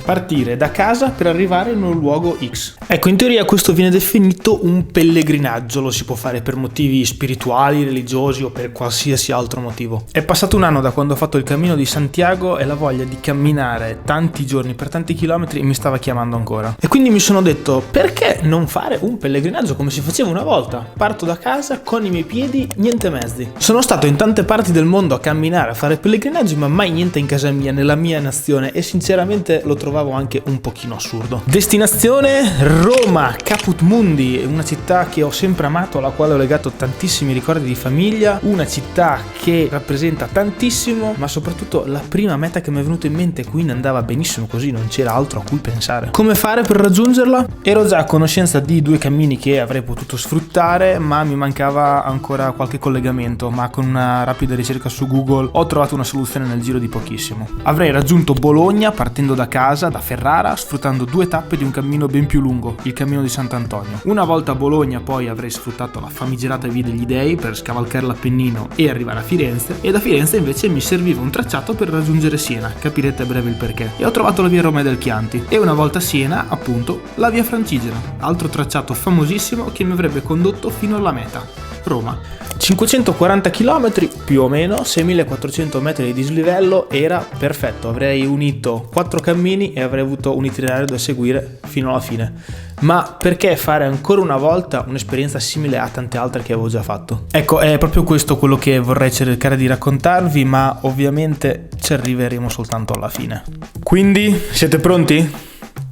partire da casa per arrivare in un luogo X. Ecco, in teoria questo viene definito un pellegrinaggio, lo si può fare per motivi spirituali, religiosi o per qualsiasi altro motivo. È passato un anno da quando ho fatto il cammino di Santiago e la voglia di camminare tanti giorni per tanti chilometri mi stava chiamando ancora. E quindi mi sono detto, perché non fare un pellegrinaggio come si faceva una volta? Parto da casa con i miei piedi, niente mezzi. Sono stato in tante parti del mondo a camminare, a fare pellegrinaggi, ma mai niente in casa mia, nella mia nazione, e sinceramente lo trovavo anche un pochino assurdo. Destinazione Roma, Caput Mundi, una città che ho sempre amato, alla quale ho legato tantissimi ricordi di famiglia, una città che rappresenta tantissimo, ma soprattutto la prima meta che mi è venuta in mente, quindi andava benissimo così, non c'era altro a cui pensare. Come fare per raggiungerla? Ero già a conoscenza di 2 cammini che avrei potuto sfruttare, ma mi mancava ancora qualche collegamento, ma con una rapida ricerca su Google ho trovato una soluzione nel giro di pochissimo. Avrei raggiunto Bologna partendo da casa, da Ferrara, sfruttando 2 tappe di un cammino ben più lungo, il cammino di Sant'Antonio. Una volta a Bologna poi avrei sfruttato la famigerata Via degli Dei per scavalcare l'Appennino e arrivare a Firenze, e da Firenze invece mi serviva un tracciato per raggiungere Siena, capirete a breve il perché. E ho trovato la via Romea del Chianti e una volta a Siena, appunto, la via Francigena, altro tracciato famosissimo che mi avrebbe condotto fino alla meta, Roma. 540 km più o meno, 6400 metri di dislivello, era perfetto. Avrei unito 4 cammini e avrei avuto un itinerario da seguire fino alla fine. Ma perché fare ancora una volta un'esperienza simile a tante altre che avevo già fatto? Ecco, è proprio questo quello che vorrei cercare di raccontarvi, ma ovviamente ci arriveremo soltanto alla fine. Quindi, siete pronti?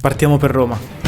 Partiamo per Roma.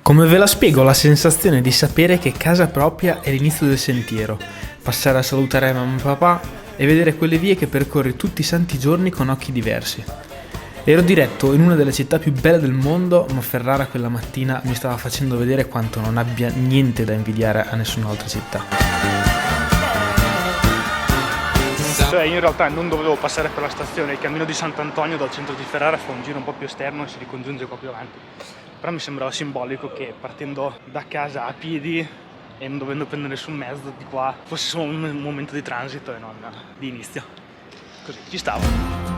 Come ve la spiego la sensazione di sapere che casa propria è l'inizio del sentiero, passare a salutare mamma e papà e vedere quelle vie che percorri tutti i santi giorni con occhi diversi. Ero diretto in una delle città più belle del mondo, ma Ferrara quella mattina mi stava facendo vedere quanto non abbia niente da invidiare a nessun'altra città. Cioè, io in realtà non dovevo passare per la stazione, il cammino di Sant'Antonio dal centro di Ferrara fa un giro un po' più esterno e si ricongiunge qua più avanti. Però mi sembrava simbolico che partendo da casa a piedi e non dovendo prendere nessun mezzo di qua fosse solo un momento di transito e non di inizio. Così, ci stavo.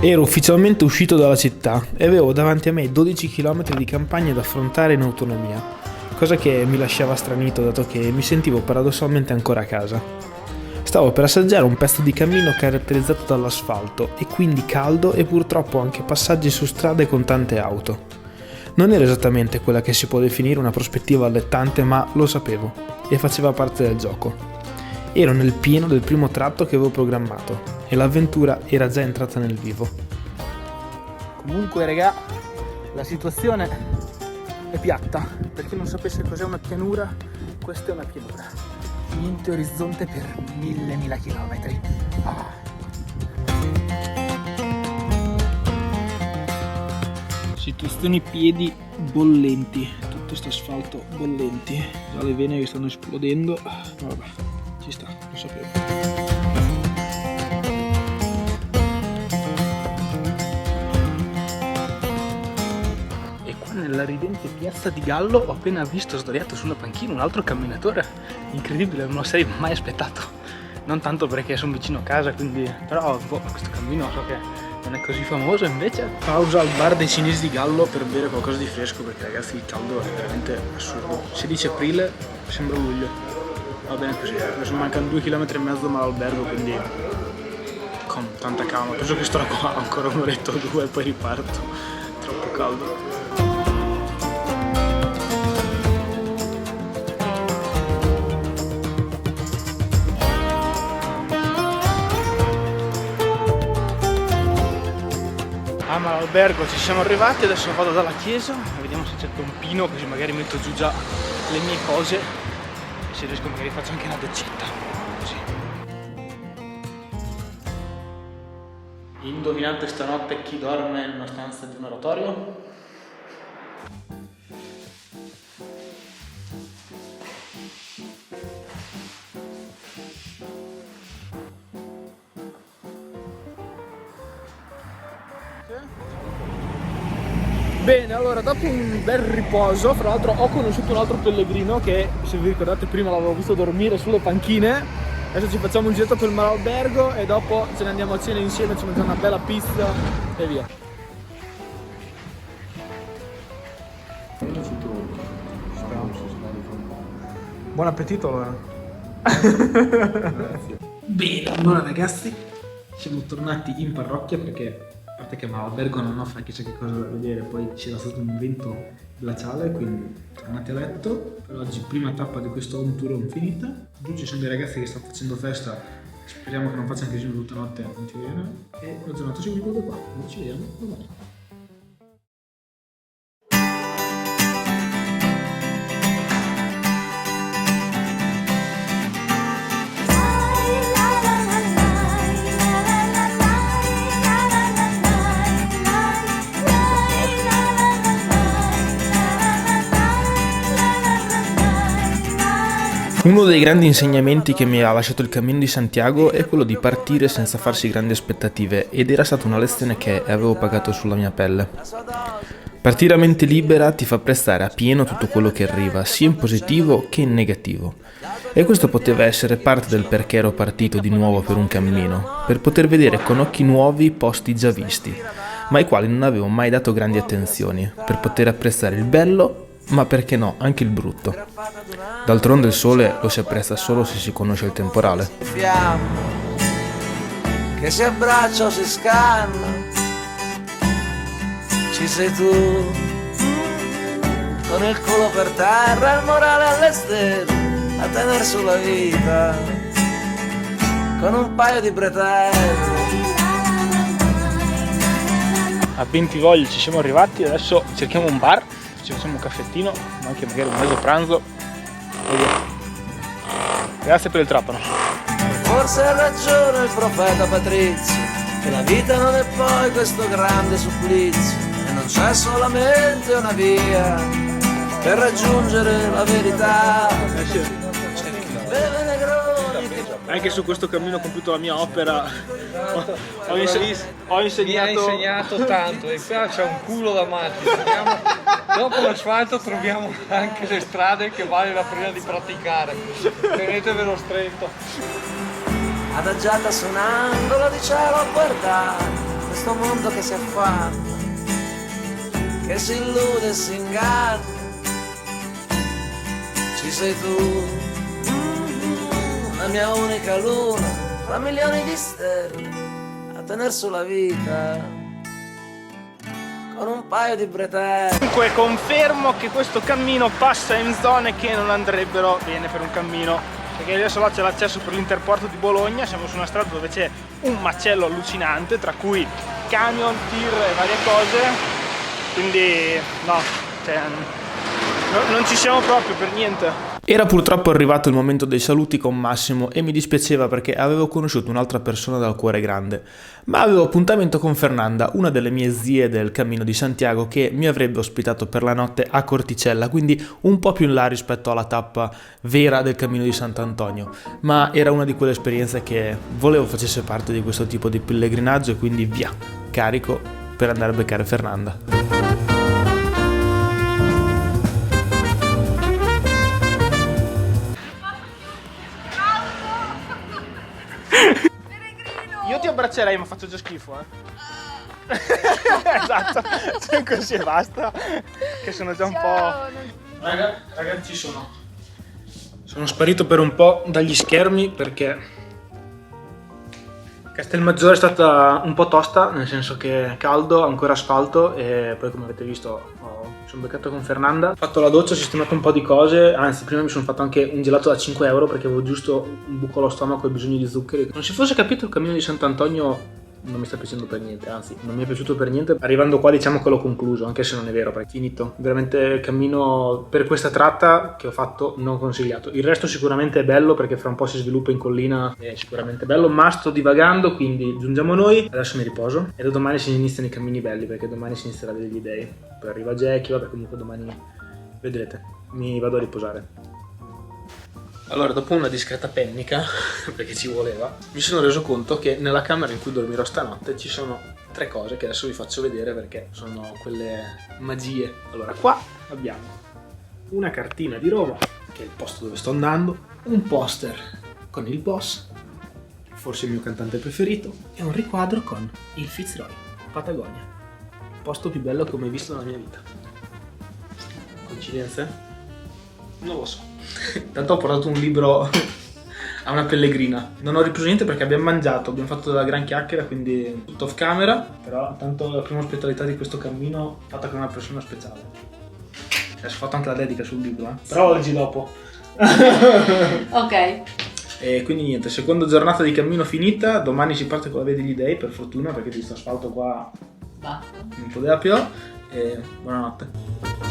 Ero ufficialmente uscito dalla città e avevo davanti a me 12 km di campagna da affrontare in autonomia, cosa che mi lasciava stranito dato che mi sentivo paradossalmente ancora a casa. Stavo per assaggiare un pezzo di cammino caratterizzato dall'asfalto e quindi caldo e purtroppo anche passaggi su strade con tante auto. Non era esattamente quella che si può definire una prospettiva allettante, ma lo sapevo e faceva parte del gioco. Ero nel pieno del primo tratto che avevo programmato e l'avventura era già entrata nel vivo. Comunque, regà, la situazione è piatta. Per chi non sapesse cos'è una pianura, questa è una pianura. Niente orizzonte per mille chilometri. Situazioni piedi bollenti, tutto sto asfalto bollenti. Già le vene che stanno esplodendo. Vabbè, ci sta, lo sapevo. nella ridente piazza di Gallo ho appena visto sdraiato sulla panchina un altro camminatore incredibile, non lo sarei mai aspettato, non tanto perché sono vicino a casa, quindi però questo cammino so che non è così famoso. Invece pausa al bar dei cinesi di Gallo per bere qualcosa di fresco, perché ragazzi il caldo è veramente assurdo. 16 aprile sembra luglio, va bene così, adesso mancano 2,5 km all'albergo, quindi con tanta calma, penso che starò qua ancora un'oretta o due e poi riparto, troppo caldo. Ma all'albergo ci siamo arrivati, adesso vado dalla chiesa e vediamo se c'è un pino, così magari metto giù già le mie cose e se riesco magari faccio anche una doccetta, così. Indovinate stanotte chi dorme in una stanza di un oratorio? Bene, allora dopo un bel riposo, fra l'altro ho conosciuto un altro pellegrino che, se vi ricordate, prima l'avevo visto dormire sulle panchine. Adesso ci facciamo un giretto per il albergo e dopo ce ne andiamo a cena insieme, ci mangiamo una bella pizza e via. Buon appetito allora. Grazie. Bene, allora ragazzi, siamo tornati in parrocchia perché, a parte che all'albergo non offre chissà che cosa da vedere, poi c'era stato un vento glaciale, quindi tornati a letto. Per oggi prima tappa di questo home tour finita. Giù ci sono dei ragazzi che stanno facendo festa, speriamo che non facciano casino tutta notte, non ci vediamo. E la giornata ci conclude qua, noi ci vediamo domani. Uno dei grandi insegnamenti che mi ha lasciato il Cammino di Santiago è quello di partire senza farsi grandi aspettative, ed era stata una lezione che avevo pagato sulla mia pelle. Partire a mente libera ti fa prestare a pieno tutto quello che arriva, sia in positivo che in negativo. E questo poteva essere parte del perché ero partito di nuovo per un cammino, per poter vedere con occhi nuovi posti già visti, ma ai quali non avevo mai dato grandi attenzioni, per poter apprezzare il bello, ma perché no, anche il brutto. D'altronde il sole lo si apprezza solo se si conosce il temporale. Che si abbraccia o si scanna, ci sei tu, con il culo per terra, il morale alle stelle, a tener sulla vita, con un paio di bretelle. A Bentivoglia ci siamo arrivati, adesso cerchiamo un bar, ci facciamo un caffettino, ma anche magari un mezzo pranzo. E via. Grazie per il trapano. Forse ha ragione il profeta Patrizio, che la vita non è poi questo grande supplizio, e non c'è solamente una via per raggiungere la verità. C'è chi beve negroni. Anche su questo cammino ho compiuto la mia opera. Ho insegnato. Mi ha insegnato tanto, e qua c'è un culo da matti. Dopo l'asfalto troviamo anche le strade che vale la pena di praticare. Tenetevelo stretto. Adagiata su un angolo di cielo a guardare questo mondo che si affanna, che si illude e si inganna. Ci sei tu, la mia unica luna, tra milioni di stelle, a tener sulla vita, con un paio di bretelle. Comunque confermo che questo cammino passa in zone che non andrebbero bene per un cammino, perché adesso là c'è l'accesso per l'Interporto di Bologna, siamo su una strada dove c'è un macello allucinante, tra cui camion, tir e varie cose, quindi no, cioè, non ci siamo proprio per niente. Era purtroppo arrivato il momento dei saluti con Massimo e mi dispiaceva perché avevo conosciuto un'altra persona dal cuore grande, ma avevo appuntamento con Fernanda, una delle mie zie del Cammino di Santiago, che mi avrebbe ospitato per la notte a Corticella, quindi un po' più in là rispetto alla tappa vera del Cammino di Sant'Antonio, ma era una di quelle esperienze che volevo facesse parte di questo tipo di pellegrinaggio, e quindi via, carico per andare a beccare Fernanda. Io ti abbraccerei, ma faccio già schifo, Esatto, cioè così e basta. Che sono già un po'. Ragazzi, sono sparito per un po' dagli schermi perché Castelmaggiore è stata un po' tosta, nel senso che caldo, ancora asfalto, e poi come avete visto sono beccato con Fernanda, ho fatto la doccia, ho sistemato un po' di cose, anzi prima mi sono fatto anche un gelato da 5 euro perché avevo giusto un buco allo stomaco e bisogno di zuccheri. Non si fosse capito, il cammino di Sant'Antonio non mi sta piacendo per niente, anzi non mi è piaciuto per niente. Arrivando qua diciamo che l'ho concluso, anche se non è vero, perché è finito. Veramente il cammino per questa tratta che ho fatto non consigliato. Il resto sicuramente è bello perché fra un po' si sviluppa in collina, è sicuramente bello, ma sto divagando, quindi giungiamo noi. Adesso mi riposo e da domani si iniziano i cammini belli, perché domani si inizierà a vedere gli dei. Poi arriva Jackie, vabbè, comunque domani vedrete. Mi vado a riposare. Allora, dopo una discreta pennica, perché ci voleva, mi sono reso conto che nella camera in cui dormirò stanotte ci sono 3 cose che adesso vi faccio vedere perché sono quelle magie. Allora, qua abbiamo una cartina di Roma, che è il posto dove sto andando, un poster con il boss, forse il mio cantante preferito, e un riquadro con il Fitzroy, Patagonia. Il posto più bello che ho mai visto nella mia vita. Coincidenze? Non lo so. Tanto ho portato un libro a una pellegrina. Non ho ripreso niente perché abbiamo mangiato, abbiamo fatto della gran chiacchiera, quindi tutto off camera. Però tanto la prima ospitalità di questo cammino fatta con una persona speciale. Adesso ho fatto anche la dedica sul libro, però oggi dopo. Ok. E quindi niente, seconda giornata di cammino finita. Domani si parte con la Via degli Dei, per fortuna, perché di questo asfalto qua non poteva più. E buonanotte.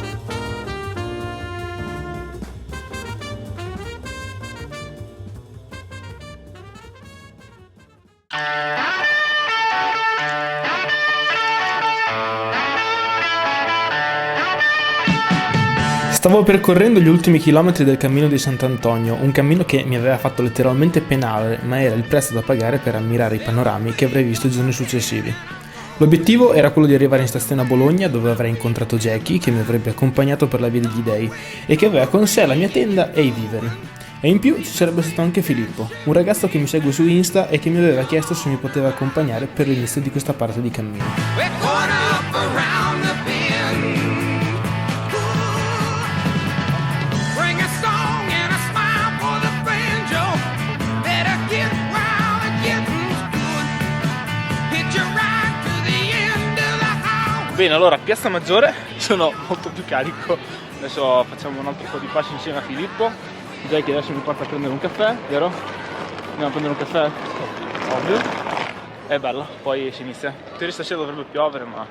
Stavo percorrendo gli ultimi chilometri del cammino di Sant'Antonio, un cammino che mi aveva fatto letteralmente penare, ma era il prezzo da pagare per ammirare i panorami che avrei visto i giorni successivi. L'obiettivo era quello di arrivare in stazione a Bologna, dove avrei incontrato Jackie, che mi avrebbe accompagnato per la Via degli Dei e che aveva con sé la mia tenda e i viveri. E in più ci sarebbe stato anche Filippo, un ragazzo che mi segue su Insta e che mi aveva chiesto se mi poteva accompagnare per l'inizio di questa parte di cammino. Bene, allora Piazza Maggiore sono molto più carico. Adesso facciamo un altro po' di passi insieme a Filippo. Jackie adesso mi porta a prendere un caffè, vero? Andiamo a prendere un caffè? Ovvio. È bella, poi si inizia. In teoria stasera dovrebbe piovere, ma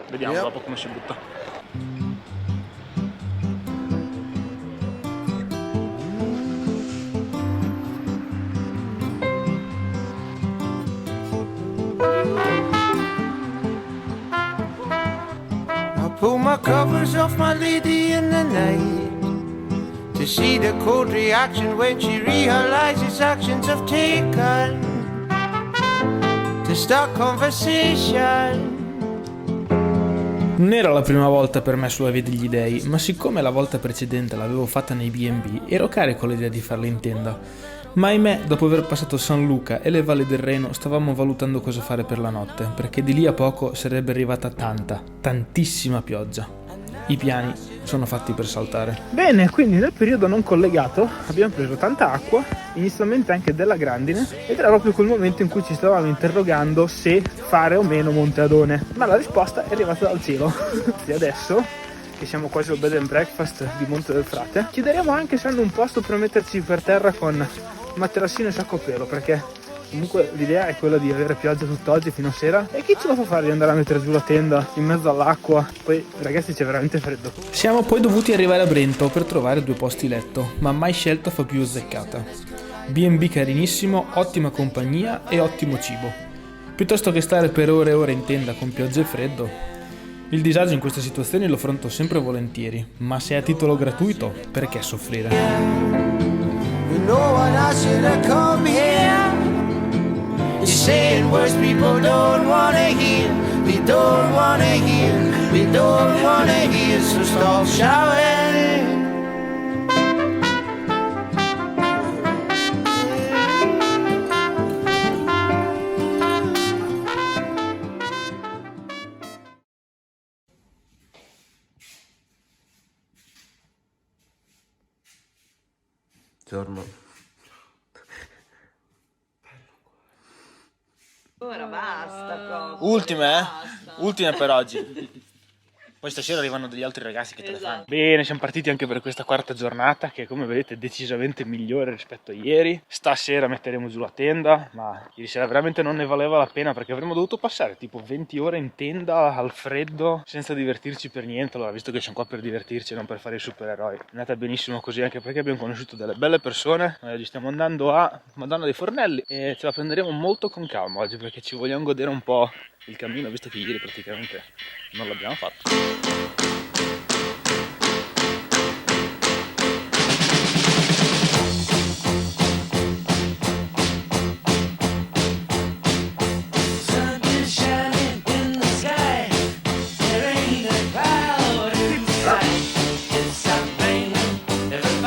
vediamo dopo come si butta. Pull my covers off my lady in the night to see the cold reaction when she realizes actions have taken to start conversation. Non era la prima volta per me sulla Via degli Dei, ma siccome la volta precedente l'avevo fatta nei B&B, ero carico l'idea di farla in tenda. Ma ahimè, dopo aver passato San Luca e le valli del Reno, stavamo valutando cosa fare per la notte, perché di lì a poco sarebbe arrivata tantissima pioggia. I piani sono fatti per saltare. Bene, quindi nel periodo non collegato abbiamo preso tanta acqua, inizialmente anche della grandine, ed era proprio quel momento in cui ci stavamo interrogando se fare o meno Monte Adone, ma la risposta è arrivata dal cielo. E adesso, che siamo quasi al bed and breakfast di Monte del Frate, chiederemo anche se hanno un posto per metterci per terra con materassino e sacco a pelo, perché comunque l'idea è quella di avere pioggia tutt'oggi fino a sera, e chi ce la fa fare di andare a mettere giù la tenda in mezzo all'acqua? Poi ragazzi c'è veramente freddo. Siamo poi dovuti arrivare a Brento per trovare 2 posti letto, ma mai scelta fa più azzeccata. B&B carinissimo, ottima compagnia e ottimo cibo. Piuttosto che stare per ore e ore in tenda con pioggia e freddo. Il disagio in queste situazioni lo affronto sempre volentieri, ma se è a titolo gratuito, perché soffrire? No one else should have come here. You're saying words people don't wanna hear. We don't wanna hear. We don't wanna hear. So stop shouting. Giorno. Ora basta, Ultime, Ultime per oggi. Poi stasera arrivano degli altri ragazzi che te le fanno. Bene, siamo partiti anche per questa quarta giornata che, come vedete, è decisamente migliore rispetto a ieri. Stasera metteremo giù la tenda, ma ieri sera veramente non ne valeva la pena perché avremmo dovuto passare tipo 20 ore in tenda al freddo senza divertirci per niente. Allora, visto che siamo qua per divertirci e non per fare i supereroi, è andata benissimo così, anche perché abbiamo conosciuto delle belle persone. Noi oggi stiamo andando a Madonna dei Fornelli e ce la prenderemo molto con calma oggi perché ci vogliamo godere un po' il cammino, visto che ieri praticamente non l'abbiamo fatto.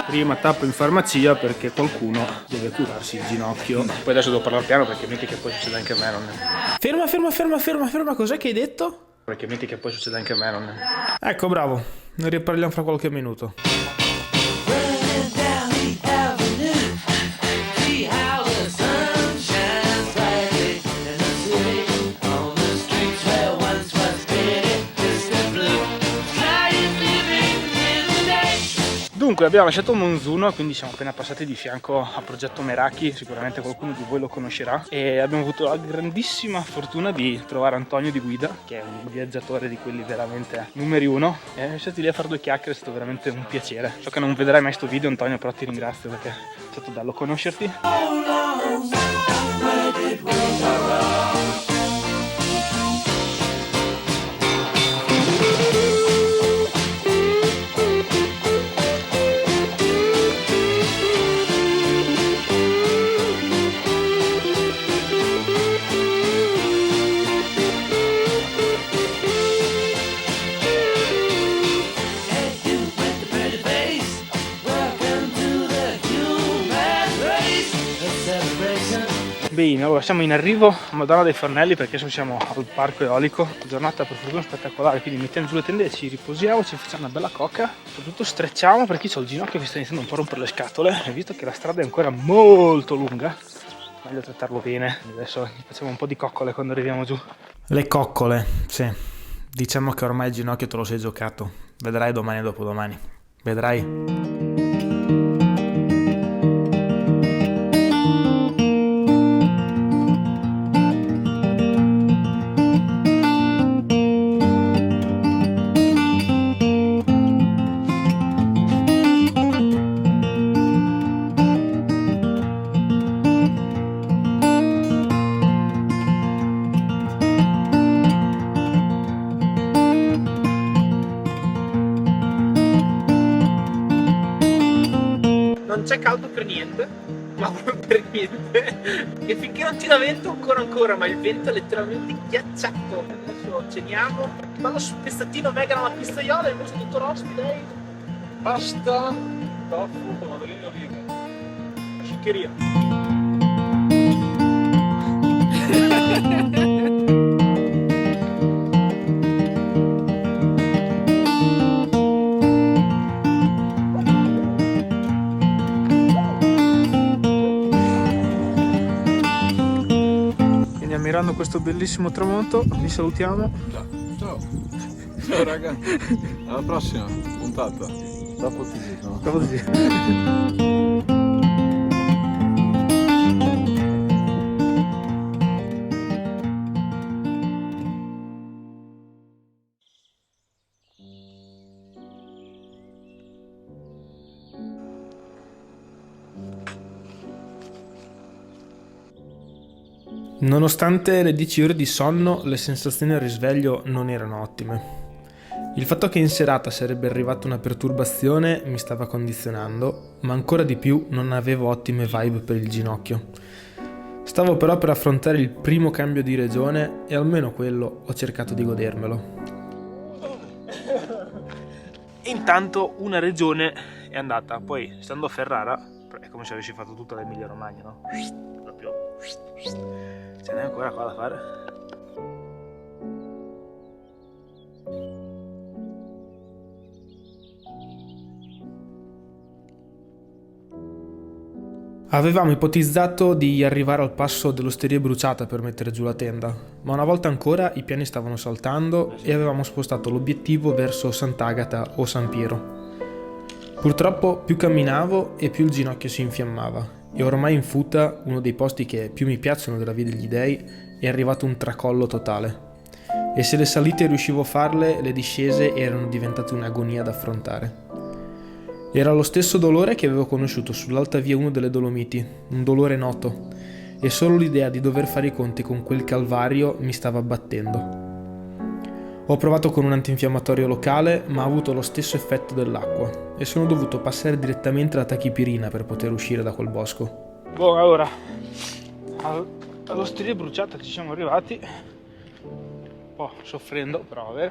Prima tappo in farmacia perché qualcuno deve curarsi il ginocchio. Poi adesso devo parlare piano perché metti che poi succede anche a me, non è... Ferma, cos'è che hai detto? Perché metti che poi succede anche a me, non è... Ecco, bravo, ne riparliamo fra qualche minuto. Dunque abbiamo lasciato Monzuno, quindi siamo appena passati di fianco a Progetto Meraki, sicuramente qualcuno di voi lo conoscerà, e abbiamo avuto la grandissima fortuna di trovare Antonio di guida, che è un viaggiatore di quelli veramente numeri uno, e siamo stati lì a fare due chiacchiere, è stato veramente un piacere. So che non vedrai mai sto video, Antonio, però ti ringrazio perché è stato bello conoscerti. Bene, allora siamo in arrivo a Madonna dei Fornelli perché adesso siamo al parco eolico, giornata per fortuna spettacolare, quindi mettiamo giù le tende, ci riposiamo, ci facciamo una bella cocca, soprattutto strecciamo perché ho il ginocchio che sta iniziando un po' a rompere le scatole e visto che la strada è ancora molto lunga, meglio trattarlo bene. Adesso facciamo un po' di coccole quando arriviamo giù. Le coccole, sì, diciamo che ormai il ginocchio te lo sei giocato, vedrai domani e dopodomani, vedrai. Non c'è caldo per niente, ma per niente, e finché non tira vento ancora, ma il vento è letteralmente ghiacciato. Adesso ceniamo, bello spezzatino vegan alla pizzaiola, invece tutto rosti lei, pasta, tofu, pomodorini olive, sciccheria. Ammirando questo bellissimo tramonto, vi salutiamo. Ciao raga, alla prossima puntata. Dopo ti dico. Dopo ti dico. Nonostante le 10 ore di sonno, le sensazioni al risveglio non erano ottime. Il fatto che in serata sarebbe arrivata una perturbazione mi stava condizionando, ma ancora di più non avevo ottime vibe per il ginocchio. Stavo però per affrontare il primo cambio di regione e almeno quello ho cercato di godermelo. Intanto una regione è andata, poi stando a Ferrara, è come se avessi fatto tutta l'Emilia Romagna, no? Proprio... ce n'è ancora qua da fare. Avevamo ipotizzato di arrivare al passo dell'Osteria Bruciata per mettere giù la tenda, ma una volta ancora i piani stavano saltando e avevamo spostato l'obiettivo verso Sant'Agata o San Piero. Purtroppo più camminavo e più il ginocchio si infiammava e ormai in Futa, uno dei posti che più mi piacciono della Via degli Dei, è arrivato un tracollo totale. E se le salite riuscivo a farle, le discese erano diventate un'agonia da affrontare. Era lo stesso dolore che avevo conosciuto sull'Alta Via 1 delle Dolomiti, un dolore noto, e solo l'idea di dover fare i conti con quel calvario mi stava abbattendo. Ho provato con un antinfiammatorio locale, ma ha avuto lo stesso effetto dell'acqua, e sono dovuto passare direttamente la tachipirina per poter uscire da quel bosco. Buon, allora, all'Osteria Bruciata ci siamo arrivati, un po' soffrendo, però vabbè.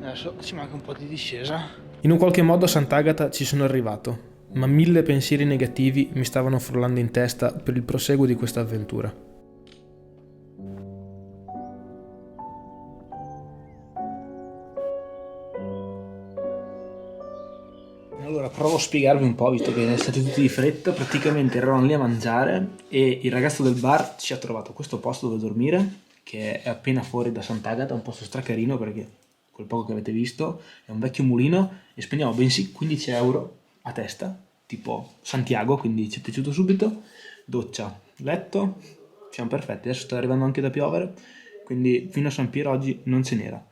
Adesso ci manca un po' di discesa. In un qualche modo a Sant'Agata ci sono arrivato, ma 1000 pensieri negativi mi stavano frullando in testa per il proseguo di questa avventura. Allora provo a spiegarvi un po', visto che siete tutti di fretta. Praticamente eravamo lì a mangiare e il ragazzo del bar ci ha trovato questo posto dove dormire, che è appena fuori da Sant'Agata, un posto stracarino perché quel poco che avete visto è un vecchio mulino e spendiamo bensì 15 euro a testa, tipo Santiago, quindi ci è piaciuto subito. Doccia, letto, siamo perfetti. Adesso sta arrivando anche da piovere, quindi fino a San Piero oggi non ce n'era.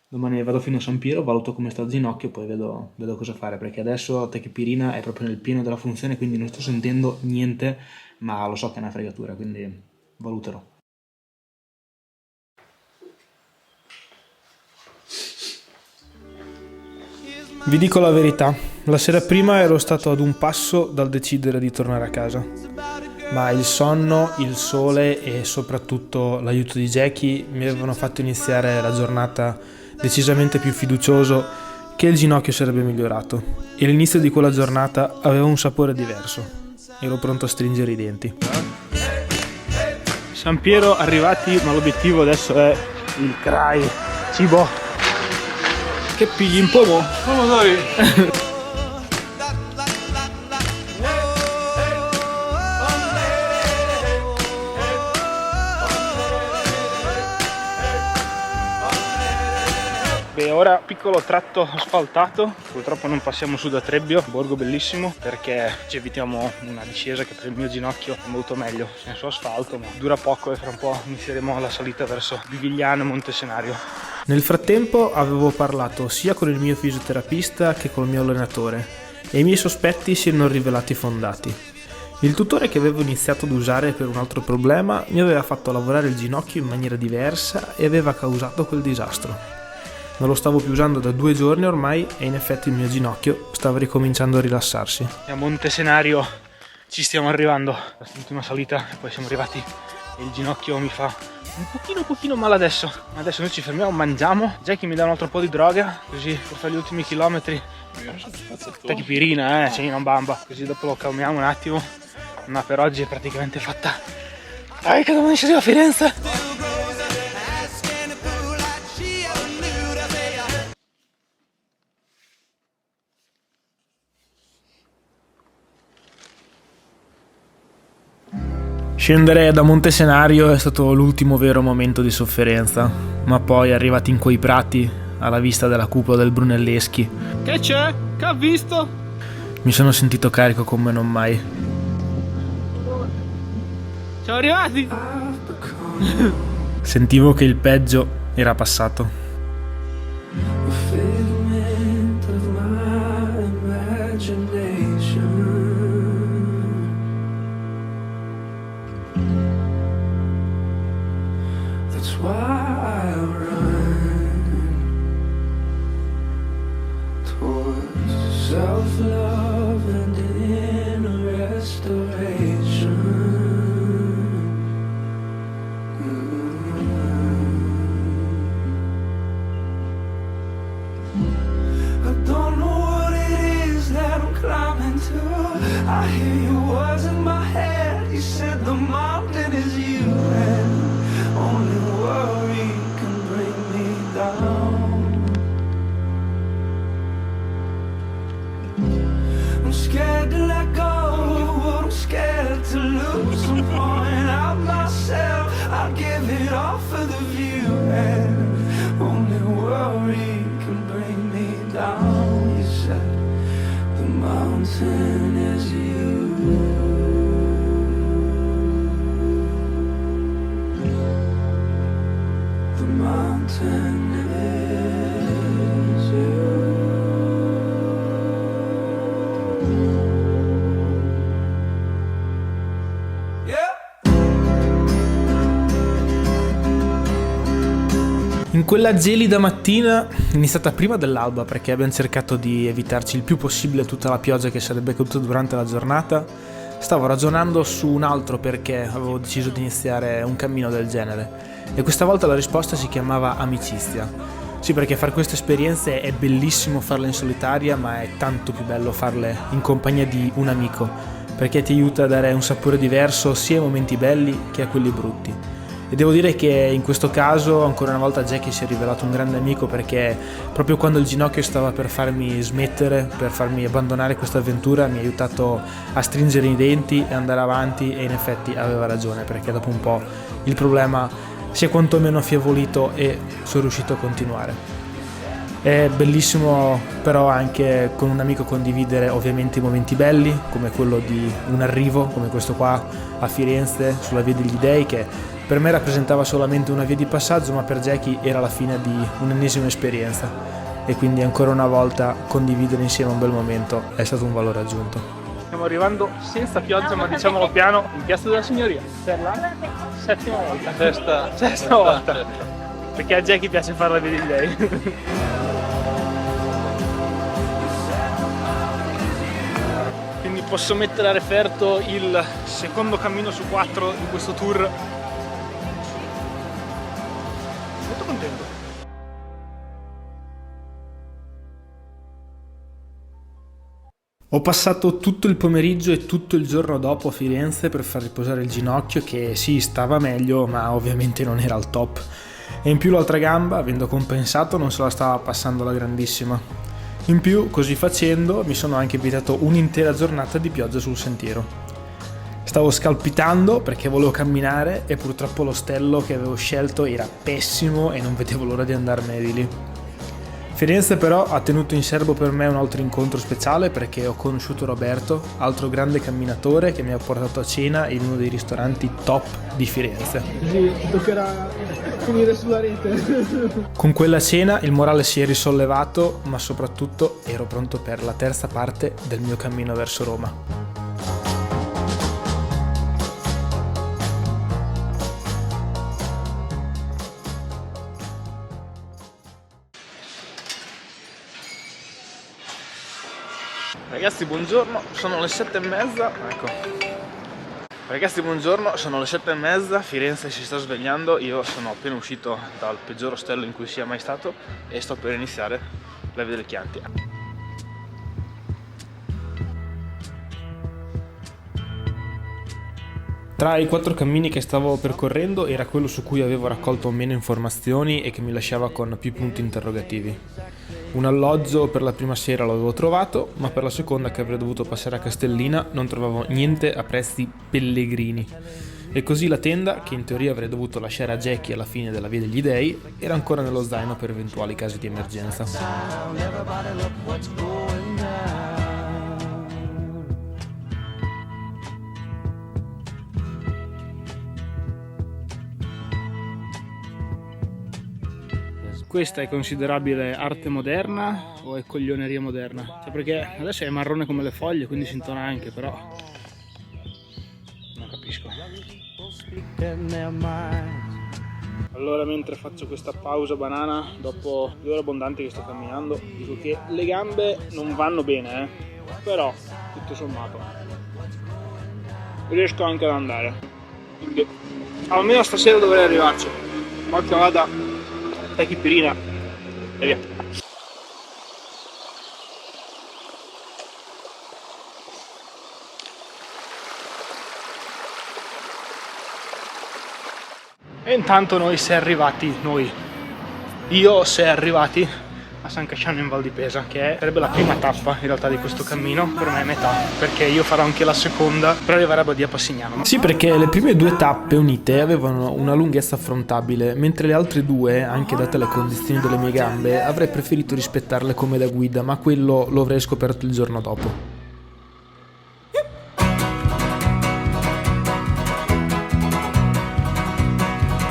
Domani vado fino a San Piero, valuto come sta il ginocchio, poi vedo cosa fare, perché adesso la tachipirina è proprio nel pieno della funzione, quindi non sto sentendo niente, ma lo so che è una fregatura, quindi valuterò. Vi dico la verità, la sera prima ero stato ad un passo dal decidere di tornare a casa, ma il sonno, il sole e soprattutto l'aiuto di Jackie mi avevano fatto iniziare la giornata decisamente più fiducioso che il ginocchio sarebbe migliorato, e l'inizio di quella giornata aveva un sapore diverso. Ero pronto a stringere i denti. San Piero arrivati, ma l'obiettivo adesso è il CRAI. Cibo. Che pigli in pomo? Pomodori! Beh, ora piccolo tratto asfaltato, purtroppo non passiamo su da Trebbio, borgo bellissimo, perché ci evitiamo una discesa che per il mio ginocchio è molto meglio, senso asfalto, ma dura poco e fra un po' inizieremo la salita verso Bivigliano e Montesenario. Nel frattempo avevo parlato sia con il mio fisioterapista che col mio allenatore e i miei sospetti si erano rivelati fondati. Il tutore che avevo iniziato ad usare per un altro problema mi aveva fatto lavorare il ginocchio in maniera diversa e aveva causato quel disastro. Non lo stavo più usando da 2 giorni ormai e in effetti il mio ginocchio stava ricominciando a rilassarsi. E a Montesenario ci stiamo arrivando, l'ultima salita, e poi siamo arrivati e il ginocchio mi fa un pochino male adesso. Adesso noi ci fermiamo, mangiamo, Jackie mi dà un altro po' di droga, così per fare gli ultimi chilometri. Tachipirina, sì, non bamba, così dopo lo calmiamo un attimo, ma per oggi è praticamente fatta. Dai che domani si arriva a Firenze! Scendere da Montesenario è stato l'ultimo vero momento di sofferenza, ma poi arrivati in quei prati, alla vista della cupola del Brunelleschi, Che c'è? Che ha visto? mi sono sentito carico come non mai. Siamo arrivati! Sentivo che il peggio era passato. I hear your words in my head. You said the mountain is you, and only worry can bring me down. I'm scared to let go. lose some point out myself. I'll give it all for the view, and only worry can bring me down. You said the mountain is you. The mountain is you. In quella gelida mattina, iniziata prima dell'alba perché abbiamo cercato di evitarci il più possibile tutta la pioggia che sarebbe caduta durante la giornata, stavo ragionando su un altro perché avevo deciso di iniziare un cammino del genere. E questa volta la risposta si chiamava amicizia. Sì, perché fare queste esperienze è bellissimo farle in solitaria, ma è tanto più bello farle in compagnia di un amico, perché ti aiuta a dare un sapore diverso sia ai momenti belli che a quelli brutti. E devo dire che in questo caso ancora una volta Jackie si è rivelato un grande amico, perché proprio quando il ginocchio stava per farmi smettere, per farmi abbandonare questa avventura, mi ha aiutato a stringere i denti e andare avanti, e in effetti aveva ragione, perché dopo un po' il problema si è quantomeno affievolito e sono riuscito a continuare. È bellissimo però anche con un amico condividere ovviamente i momenti belli, come quello di un arrivo come questo qua a Firenze sulla Via degli Dei, che per me rappresentava solamente una via di passaggio, ma per Jackie era la fine di un'ennesima esperienza, e quindi ancora una volta condividere insieme un bel momento è stato un valore aggiunto. Stiamo arrivando senza pioggia, ma diciamolo piano, in Piazza della Signoria per la settima volta. Sesta volta. Perché a Jackie piace fare la Via degli Dei. Quindi posso mettere a referto il secondo cammino su 4 di questo tour. Molto contento. Ho passato tutto il pomeriggio e tutto il giorno dopo a Firenze per far riposare il ginocchio, che sì, stava meglio, ma ovviamente non era al top. E in più l'altra gamba, avendo compensato, non se la stava passando alla grandissima. In più, così facendo, mi sono anche evitato un'intera giornata di pioggia sul sentiero. Stavo scalpitando perché volevo camminare e purtroppo l'ostello che avevo scelto era pessimo e non vedevo l'ora di andarmene di lì. Firenze però ha tenuto in serbo per me un altro incontro speciale, perché ho conosciuto Roberto, altro grande camminatore che mi ha portato a cena in uno dei ristoranti top di Firenze. Sì, toccherà finire sulla rete. Con quella cena il morale si è risollevato, ma soprattutto ero pronto per la terza parte del mio cammino verso Roma. Ragazzi, buongiorno, sono le 7:30, ecco. Ragazzi, buongiorno, sono le 7:30, Firenze si sta svegliando, io sono appena uscito dal peggior ostello in cui sia mai stato e sto per iniziare la Via del Chianti. Tra i 4 cammini che stavo percorrendo era quello su cui avevo raccolto meno informazioni e che mi lasciava con più punti interrogativi. Un alloggio per la prima sera l'avevo trovato, ma per la seconda, che avrei dovuto passare a Castellina, non trovavo niente a prezzi pellegrini. E così la tenda, che in teoria avrei dovuto lasciare a Jackie alla fine della Via degli Dei, era ancora nello zaino per eventuali casi di emergenza. Questa è considerabile arte moderna o è coglioneria moderna? Cioè, perché adesso è marrone come le foglie, quindi si intona anche, però non capisco. Allora, mentre faccio questa pausa banana, dopo 2 ore abbondanti che sto camminando, dico che le gambe non vanno bene, però tutto sommato riesco anche ad andare. Quindi almeno stasera dovrei arrivarci. Ma che vada tachipirina e via. E intanto io si è arrivati a San Casciano in Val di Pesa, che sarebbe la prima tappa in realtà di questo cammino. Per me è metà, perché io farò anche la seconda per arrivare a Badia Passignano. Sì, perché le prime 2 tappe unite avevano una lunghezza affrontabile, mentre le altre 2, anche date le condizioni delle mie gambe, avrei preferito rispettarle come da guida, ma quello lo avrei scoperto il giorno dopo.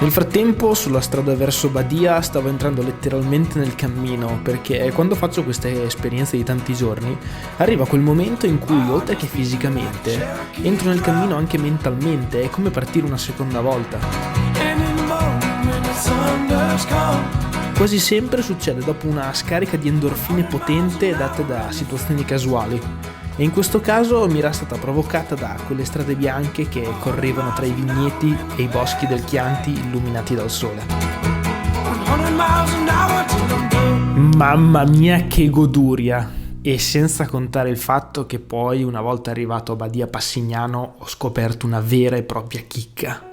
Nel frattempo, sulla strada verso Badia stavo entrando letteralmente nel cammino, perché quando faccio queste esperienze di tanti giorni arriva quel momento in cui, oltre che fisicamente, entro nel cammino anche mentalmente. È come partire una seconda volta. Quasi sempre succede dopo una scarica di endorfine potente date da situazioni casuali. E in questo caso mi era stata provocata da quelle strade bianche che correvano tra i vigneti e i boschi del Chianti illuminati dal sole. Mamma mia, che goduria! E senza contare il fatto che poi, una volta arrivato a Badia Passignano, ho scoperto una vera e propria chicca.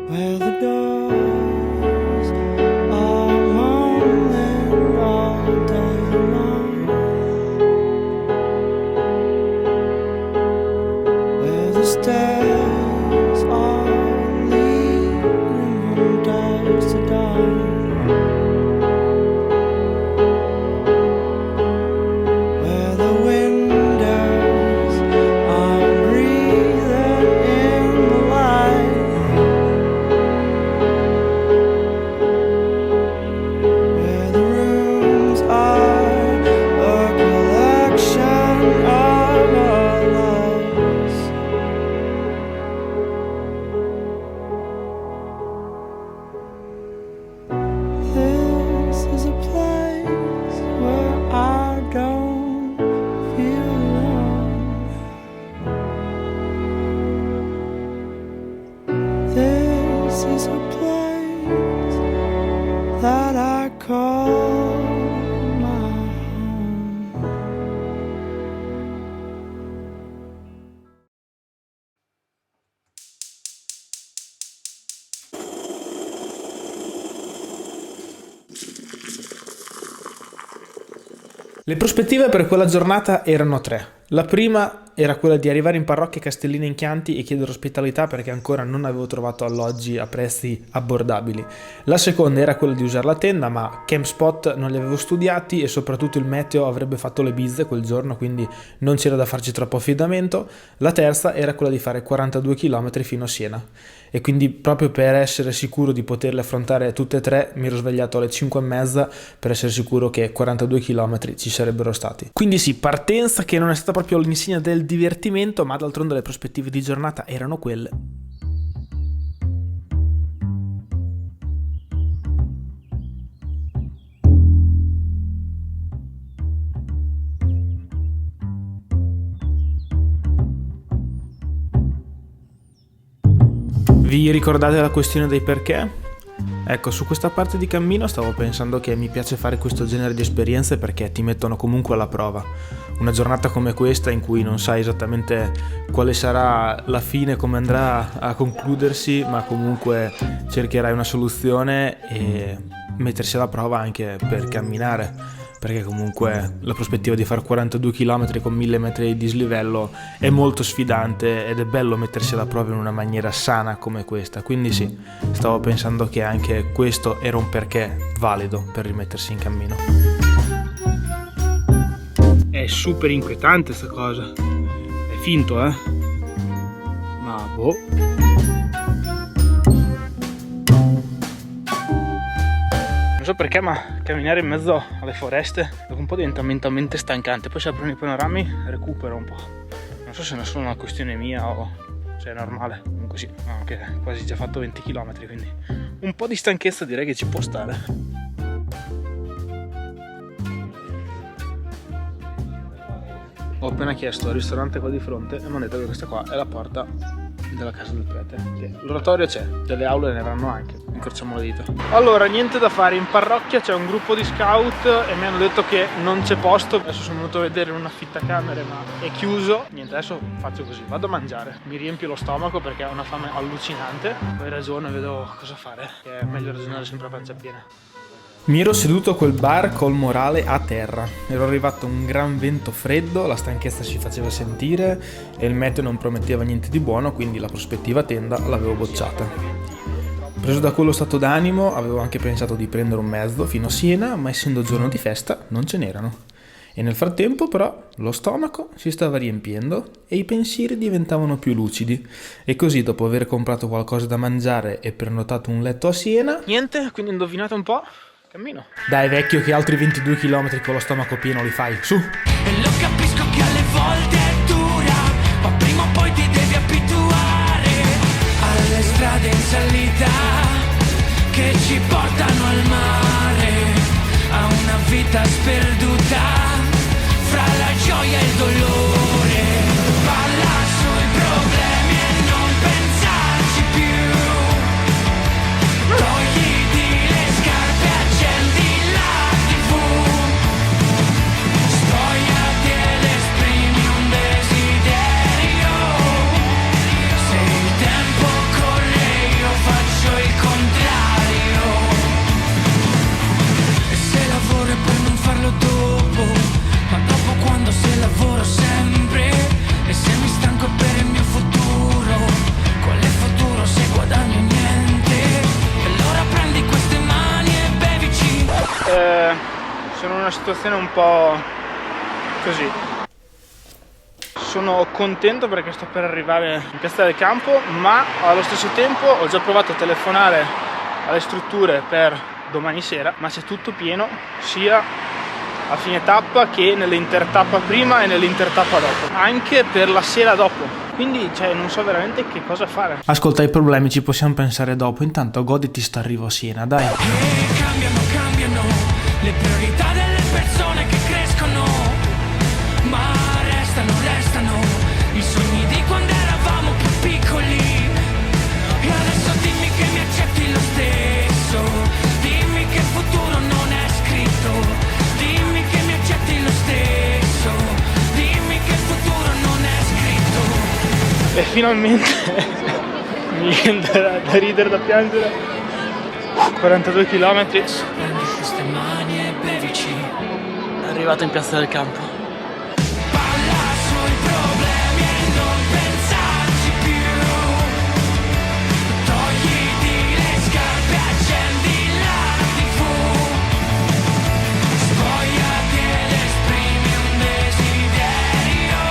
Where the doors are moaning all day long, where the stairs are leading from dark to dark, where the windows are breathing in the light, that I call my home. Le prospettive per quella giornata erano 3. La prima era quella di arrivare in parrocchia Castellina in Chianti e chiedere ospitalità perché ancora non avevo trovato alloggi a prezzi abbordabili. La seconda era quella di usare la tenda, ma camp spot non li avevo studiati e soprattutto il meteo avrebbe fatto le bizze quel giorno, quindi non c'era da farci troppo affidamento. La terza era quella di fare 42 km fino a Siena e quindi, proprio per essere sicuro di poterle affrontare tutte e 3, mi ero svegliato alle 5:30 per essere sicuro che 42 km ci sarebbero stati. Quindi sì, partenza che non è stata proprio all'insegna del divertimento, ma d'altronde le prospettive di giornata erano quelle. Vi ricordate la questione dei perché? Ecco, su questa parte di cammino stavo pensando che mi piace fare questo genere di esperienze perché ti mettono comunque alla prova. Una giornata come questa in cui non sai esattamente quale sarà la fine, come andrà a concludersi, ma comunque cercherai una soluzione e mettersi alla prova anche per camminare. Perché comunque la prospettiva di fare 42 km con 1000 metri di dislivello è molto sfidante ed è bello mettersi alla prova in una maniera sana come questa. Quindi sì, stavo pensando che anche questo era un perché valido per rimettersi in cammino. È super inquietante sta cosa. È finto, ma boh. Non so perché, ma camminare in mezzo alle foreste dopo un po' diventa mentalmente stancante. Poi si aprono i panorami, recupero un po'. Non so se è solo una questione mia o se è normale. Comunque sì, ho anche quasi già fatto 20 km, quindi un po' di stanchezza direi che ci può stare. ho appena chiesto al ristorante qua di fronte e mi hanno detto che questa qua è la porta della casa del prete. L'oratorio c'è, delle aule ne avranno anche, incrociamo le dita. Allora, niente da fare, in parrocchia c'è un gruppo di scout e mi hanno detto che non c'è posto. Adesso sono venuto a vedere un affittacamere ma è chiuso. Niente, adesso faccio così, vado a mangiare, mi riempio lo stomaco perché ho una fame allucinante, poi ragiono e vedo cosa fare, che è meglio ragionare sempre a pancia piena. Mi ero seduto a quel bar col morale a terra. Ero arrivato un gran vento freddo, la stanchezza si faceva sentire e il meteo non prometteva niente di buono, quindi la prospettiva tenda l'avevo bocciata. Preso da quello stato d'animo, avevo anche pensato di prendere un mezzo fino a Siena, ma essendo giorno di festa non ce n'erano. E nel frattempo però lo stomaco si stava riempiendo e i pensieri diventavano più lucidi. E così, dopo aver comprato qualcosa da mangiare e prenotato un letto a Siena... Niente, quindi indovinate un po'? Cammino. Dai vecchio, che altri 22 km con lo stomaco pieno li fai, su! E lo capisco che alle volte è dura, ma prima o poi ti devi abituare alle strade in salita che ci portano al mare, a una vita sperduta fra la gioia e il dolore. Balla sui problemi e non pensarci più, togliti le scarpe, accendi la TV, spogliati ed esprimi un desiderio. Se il tempo corre io faccio il contrario, e se lavoro è per non farlo dopo, ma dopo quando se lavoro sempre, e se mi stanco per il mio futuro, quale futuro se guadagno niente? E allora prendi queste mani e bevici. Sono in una situazione un po' così. Sono contento perché sto per arrivare in Piazza del Campo, ma allo stesso tempo ho già provato a telefonare alle strutture per domani sera, ma c'è tutto pieno, sia a fine tappa che nell'intertappa prima e nell'intertappa dopo, anche per la sera dopo. Quindi non so veramente che cosa fare. Ascolta, i problemi ci possiamo pensare dopo, intanto goditi sto arrivo a Siena, dai! E cambiano le priorità delle persone che crescono, ma restano i sogni di quando eravamo più piccoli. E adesso dimmi che mi accetti lo stesso, dimmi che il futuro non è scritto, dimmi che mi accetti lo stesso, dimmi che il futuro non è scritto. E finalmente mi viene da ridere, da piangere. 42 km. Prendi queste mani e bevici. Arrivato in Piazza del Campo. Balla sui problemi e non pensarci più, togliti le scarpe, accendi la TV, spogliati ed esprimi un desiderio.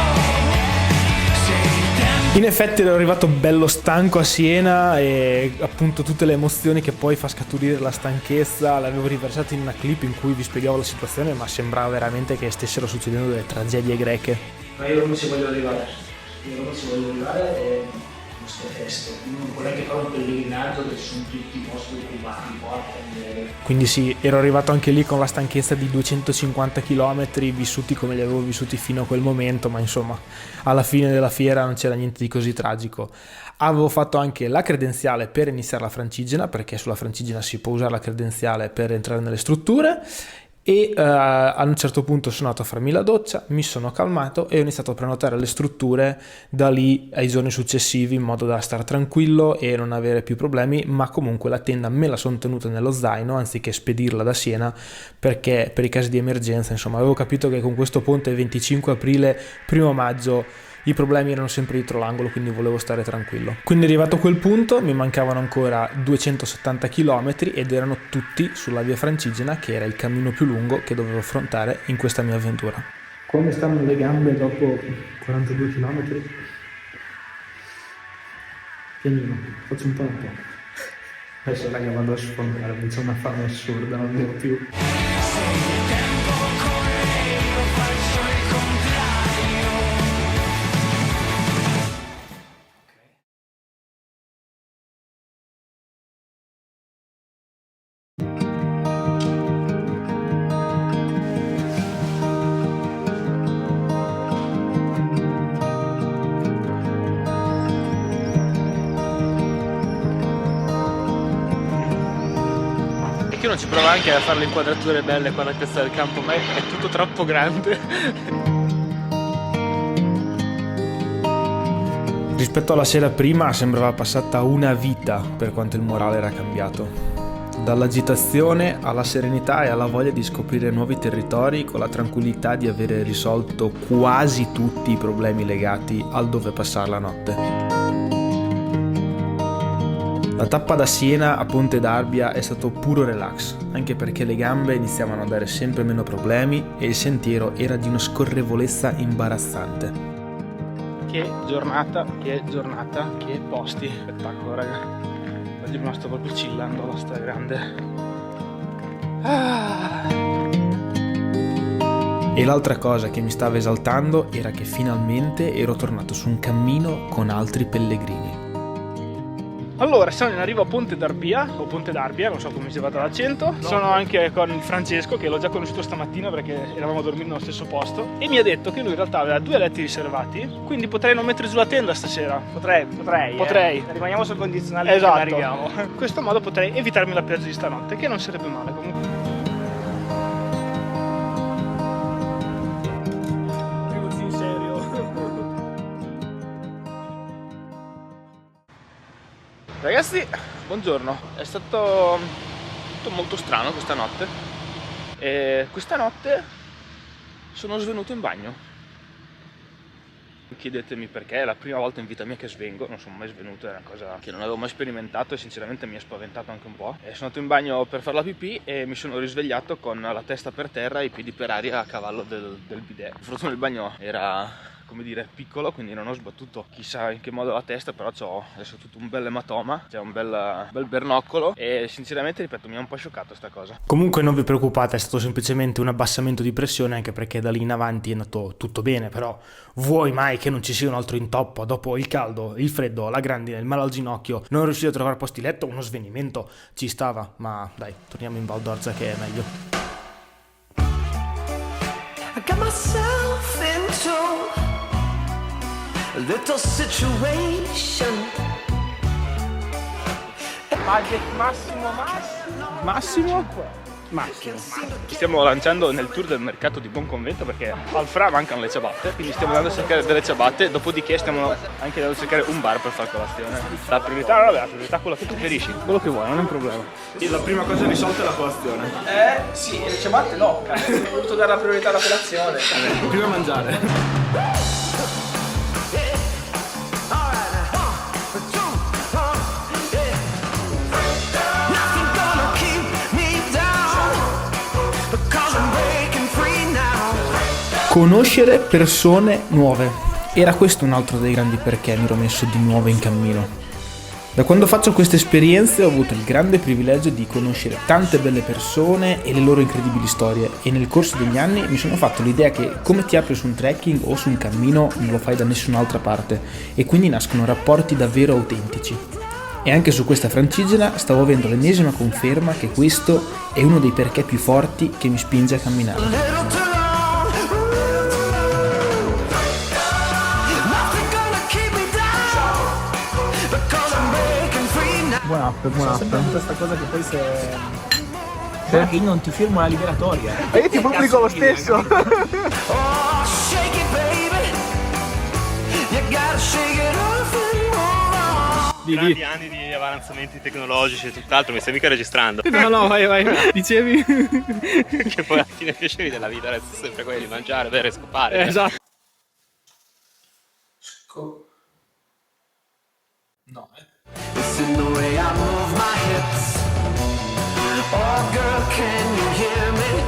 Se il tempo In effetti ero arrivato bello stanco a Siena e appunto tutte le emozioni che poi fa scaturire la stanchezza l'avevo riversata in una clip in cui vi spiegavo la situazione, ma sembrava veramente che stessero succedendo delle tragedie greche. Ma io non ci voglio arrivare. E queste feste, quindi non vorrei che fare un pellegrinaggio dove ci sono tutti i posti occupati, Quindi sì, ero arrivato anche lì con la stanchezza di 250 km vissuti come li avevo vissuti fino a quel momento, ma insomma alla fine della fiera non c'era niente di così tragico. Avevo fatto anche la credenziale per iniziare la Francigena, perché sulla Francigena si può usare la credenziale per entrare nelle strutture, e a un certo punto sono andato a farmi la doccia, mi sono calmato e ho iniziato a prenotare le strutture da lì ai giorni successivi in modo da stare tranquillo e non avere più problemi, ma comunque la tenda me la sono tenuta nello zaino anziché spedirla da Siena, perché per i casi di emergenza, insomma, avevo capito che con questo ponte 25 aprile, 1 maggio i problemi erano sempre dietro l'angolo, quindi volevo stare tranquillo. Quindi arrivato a quel punto mi mancavano ancora 270 km ed erano tutti sulla via Francigena, che era il cammino più lungo che dovevo affrontare in questa mia avventura. Come stanno le gambe dopo 42 km? Pianino, faccio un po'. Adesso raga vado a sfondare, c'è una fame assurda, non devo più. perché non ci prova anche a fare le inquadrature belle qua alla piazza del campo? Ma è tutto troppo grande. Rispetto alla sera prima sembrava passata una vita per quanto il morale era cambiato. Dall'agitazione alla serenità e alla voglia di scoprire nuovi territori con la tranquillità di avere risolto quasi tutti i problemi legati al dove passare la notte. La tappa da Siena a Ponte d'Arbia è stato puro relax, anche perché le gambe iniziavano a dare sempre meno problemi e il sentiero era di una scorrevolezza imbarazzante. Che giornata, che posti, spettacolo raga. Oggi è rimasto proprio chillando alla stragrande. E l'altra cosa che mi stava esaltando era che finalmente ero tornato su un cammino con altri pellegrini. Allora, siamo in arrivo a Ponte d'Arbia, o Ponte d'Arbia, non so come si vada l'accento. Sono anche con Francesco, che l'ho già conosciuto stamattina perché eravamo a dormire nello stesso posto. E mi ha detto che lui in realtà aveva 2 letti riservati, quindi potrei non mettere giù la tenda stasera. Potrei. Rimaniamo sul condizionale Esatto. che arriviamo. In questo modo potrei evitarmi la pioggia di stanotte, che non sarebbe male comunque. In serio. Ragazzi, buongiorno. È stato tutto molto strano questa notte. E questa notte sono svenuto in bagno. Chiedetemi perché, è la prima volta in vita mia che svengo, non sono mai svenuto, è una cosa che non avevo mai sperimentato e sinceramente mi ha spaventato anche un po'. E sono andato in bagno per fare la pipì e mi sono risvegliato con la testa per terra e i piedi per aria a cavallo del bidet. Per fortuna il bagno era, come dire, piccolo, quindi non ho sbattuto chissà in che modo la testa, però ho adesso tutto un bel ematoma, c'è un bel bernoccolo e sinceramente, ripeto, mi ha un po' scioccato sta cosa. Comunque non vi preoccupate, è stato semplicemente un abbassamento di pressione, anche perché da lì in avanti è andato tutto bene, però vuoi mai che non ci sia un altro intoppo? Dopo il caldo, il freddo, la grandine, il male al ginocchio, non riuscire a trovare posti letto, uno svenimento ci stava, ma dai, torniamo in Val d'Orza che è meglio. I got myself into a little situation. Massimo. Ci stiamo lanciando nel tour del mercato di Buonconvento perché al Fra mancano le ciabatte, quindi stiamo andando a cercare delle ciabatte, dopodiché stiamo anche andando a cercare un bar per fare colazione. La priorità è quella che preferisci, quello che vuoi, non è un problema. E la prima cosa risolta è la colazione. Sì, le ciabatte no, ho voluto dare la priorità alla colazione. Prima mangiare. Conoscere persone nuove. Era questo un altro dei grandi perché mi ero messo di nuovo in cammino. Da quando faccio queste esperienze ho avuto il grande privilegio di conoscere tante belle persone e le loro incredibili storie, e nel corso degli anni mi sono fatto l'idea che come ti apri su un trekking o su un cammino non lo fai da nessun'altra parte, e quindi nascono rapporti davvero autentici. E anche su questa Francigena stavo avendo l'ennesima conferma che questo è uno dei perché più forti che mi spinge a camminare. Buona app. Sempre questa cosa che poi se che io non ti firmo la liberatoria. E io ti pubblico lo stesso. Grandi anni di avanzamenti tecnologici e tutt'altro, mi stai mica registrando. No, vai. Dicevi? Che poi alla fine i piaceri della vita resta sempre quelli di mangiare, bere e scopare. Esatto. No, It's in the way I move my hips. Oh girl, can you hear me?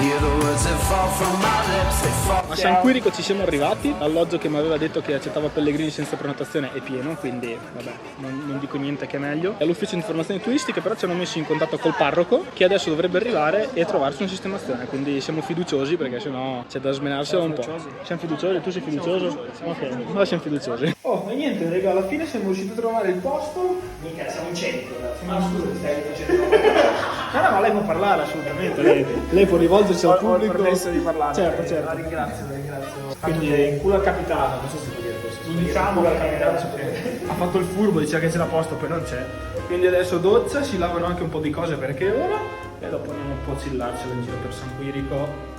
Hear the words that fall from my lips, they fall A San Quirico ci siamo arrivati, l'alloggio che mi aveva detto che accettava pellegrini senza prenotazione è pieno, quindi vabbè, non dico niente che è meglio. All'ufficio di informazioni turistiche però ci hanno messo in contatto col parroco, che adesso dovrebbe arrivare e trovarci una sistemazione, quindi siamo fiduciosi perché sennò c'è da smenarsela un po'. Siamo fiduciosi? Tu sei fiducioso? Ok, allora siamo fiduciosi. Oh, e niente, raga, alla fine siamo riusciti a trovare il posto. Mica, siamo in 100, scusa, stai facendo. No, ma lei può parlare assolutamente, lei può rivolgersi al pubblico. Ho permesso di parlare. Certo. La ringrazio. cazzo. Quindi in culo al capitano, non so se si può dire questo. Diciamo al capitano ha fatto il furbo, diceva che c'era a posto, poi non c'è. Quindi adesso doccia, si lavano anche un po' di cose perché è ora e dopo andiamo un po' a chillarcela in giro per San Quirico.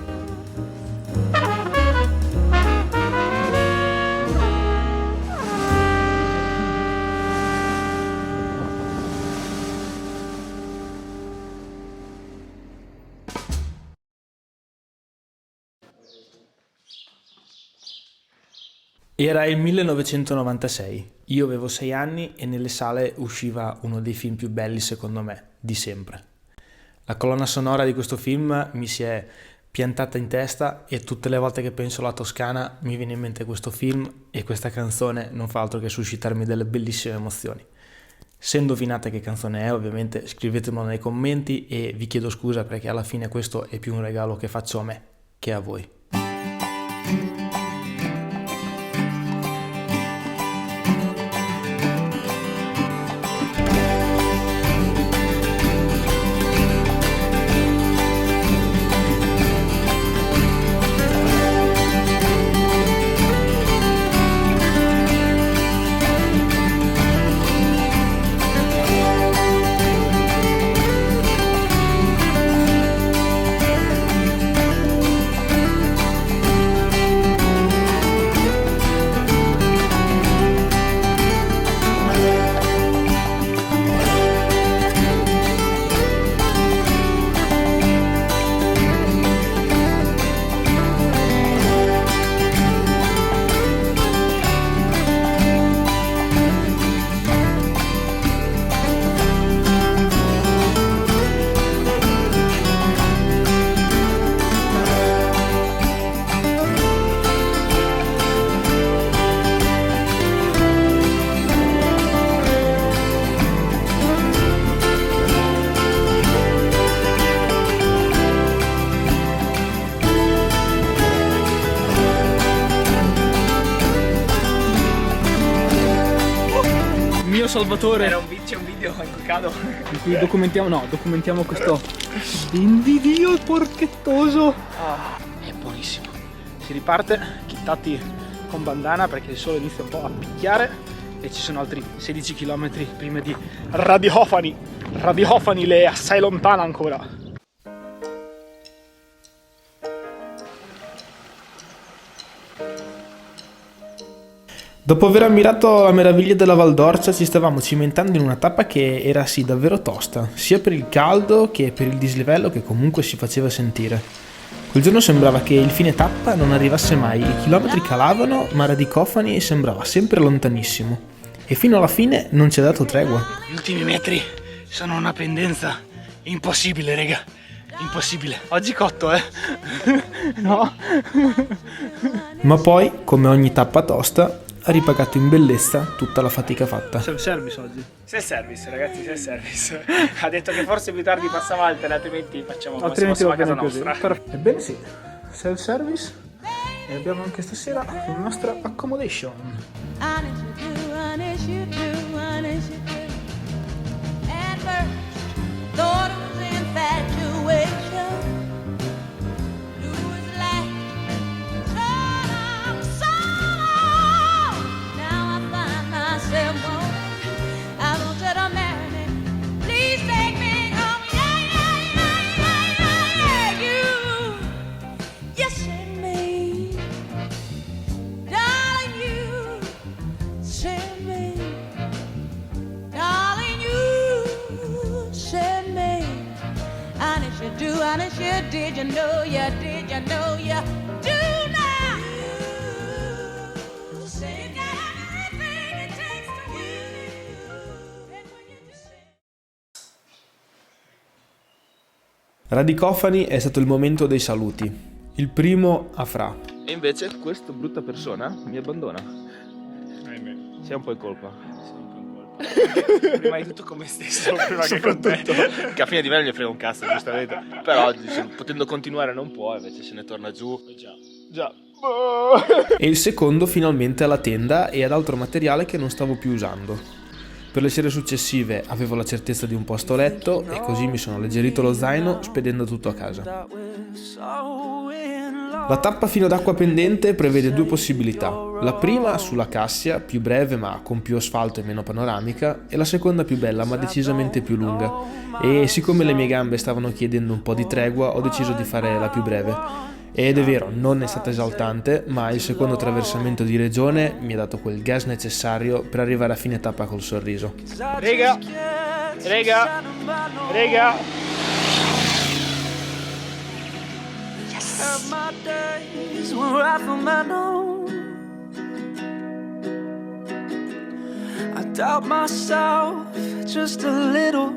Era il 1996, io avevo 6 anni e nelle sale usciva uno dei film più belli secondo me, di sempre. La colonna sonora di questo film mi si è piantata in testa e tutte le volte che penso alla Toscana mi viene in mente questo film e questa canzone non fa altro che suscitarmi delle bellissime emozioni. Se indovinate che canzone è, ovviamente scrivetemelo nei commenti e vi chiedo scusa perché alla fine questo è più un regalo che faccio a me che a voi. Salvatore. C'è un video in cui cado. In cui documentiamo questo invidio porchettoso. È buonissimo. Si riparte chittati con bandana perché il sole inizia un po' a picchiare e ci sono altri 16 km prima di Radihofani. Radihofani è assai lontana ancora. Dopo aver ammirato la meraviglia della Val d'Orcia ci stavamo cimentando in una tappa che era sì davvero tosta, sia per il caldo che per il dislivello che comunque si faceva sentire. Quel giorno sembrava che il fine tappa non arrivasse mai, i chilometri calavano ma Radicofani sembrava sempre lontanissimo e fino alla fine non ci ha dato tregua. Gli ultimi metri sono una pendenza impossibile, raga, impossibile. Oggi cotto, no. Ma poi, come ogni tappa tosta, ha ripagato in bellezza tutta la fatica fatta. Self-service oggi. Self-service, ragazzi, self-service. Ha detto che forse più tardi passava altri, altrimenti facciamo come se fossimo a casa nostra. Ebbene sì, self-service e abbiamo anche stasera la nostra accommodation. Did you know you do now? So you got everything it takes to win. Radicofani è stato il momento dei saluti. Il primo a Fra. E invece questa brutta persona mi abbandona. Sei un po' in colpa. Prima di tutto come stesso, prima che con te. Che a fine di me gli frega un cazzo, giustamente. Però potendo continuare non può, invece se ne torna giù. Già. E il secondo finalmente alla tenda e ad altro materiale che non stavo più usando. Per le sere successive avevo la certezza di un posto letto e così mi sono alleggerito lo zaino spedendo tutto a casa. La tappa fino ad Acqua Pendente prevede 2 possibilità. La prima sulla Cassia, più breve ma con più asfalto e meno panoramica, e la seconda più bella ma decisamente più lunga. E siccome le mie gambe stavano chiedendo un po' di tregua, ho deciso di fare la più breve. Ed è vero, non è stata esaltante, ma il secondo attraversamento di regione mi ha dato quel gas necessario per arrivare a fine tappa col sorriso. Rega! I doubt myself just a little,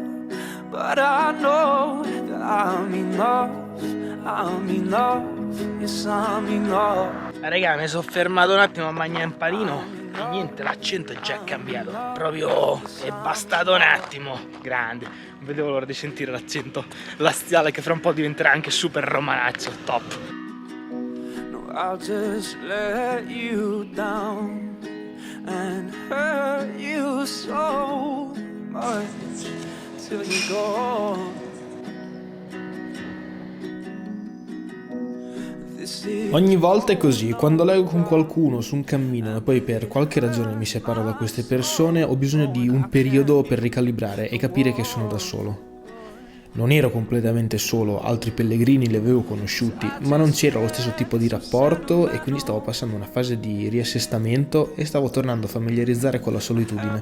but I know that I'm enough, yes I'm enough. Raga, mi sono fermato un attimo a mangiare un panino e niente, l'accento è già cambiato. Proprio è bastato un attimo. Grande. Non vedevo l'ora di sentire l'accento laziale che fra un po' diventerà anche super romanaccio. Top. No, I'll just let you down and hurt you so much till you go. Ogni volta è così, quando leggo con qualcuno su un cammino e poi per qualche ragione mi separo da queste persone, ho bisogno di un periodo per ricalibrare e capire che sono da solo. Non ero completamente solo, altri pellegrini li avevo conosciuti, ma non c'era lo stesso tipo di rapporto e quindi stavo passando una fase di riassestamento e stavo tornando a familiarizzare con la solitudine.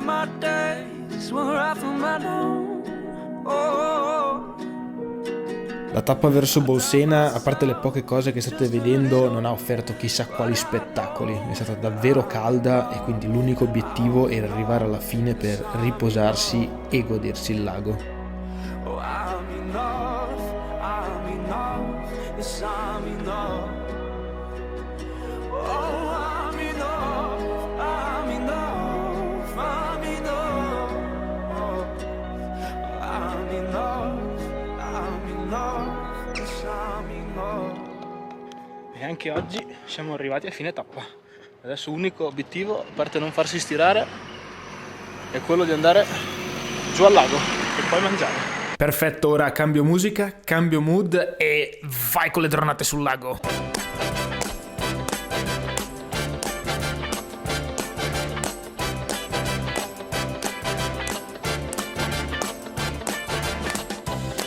La tappa verso Bolsena, a parte le poche cose che state vedendo, non ha offerto chissà quali spettacoli. È stata davvero calda e quindi l'unico obiettivo era arrivare alla fine per riposarsi e godersi il lago. E anche oggi siamo arrivati a fine tappa. Adesso l'unico obiettivo, a parte non farsi stirare, è quello di andare giù al lago e poi mangiare. Perfetto, ora cambio musica, cambio mood e vai con le dronate sul lago.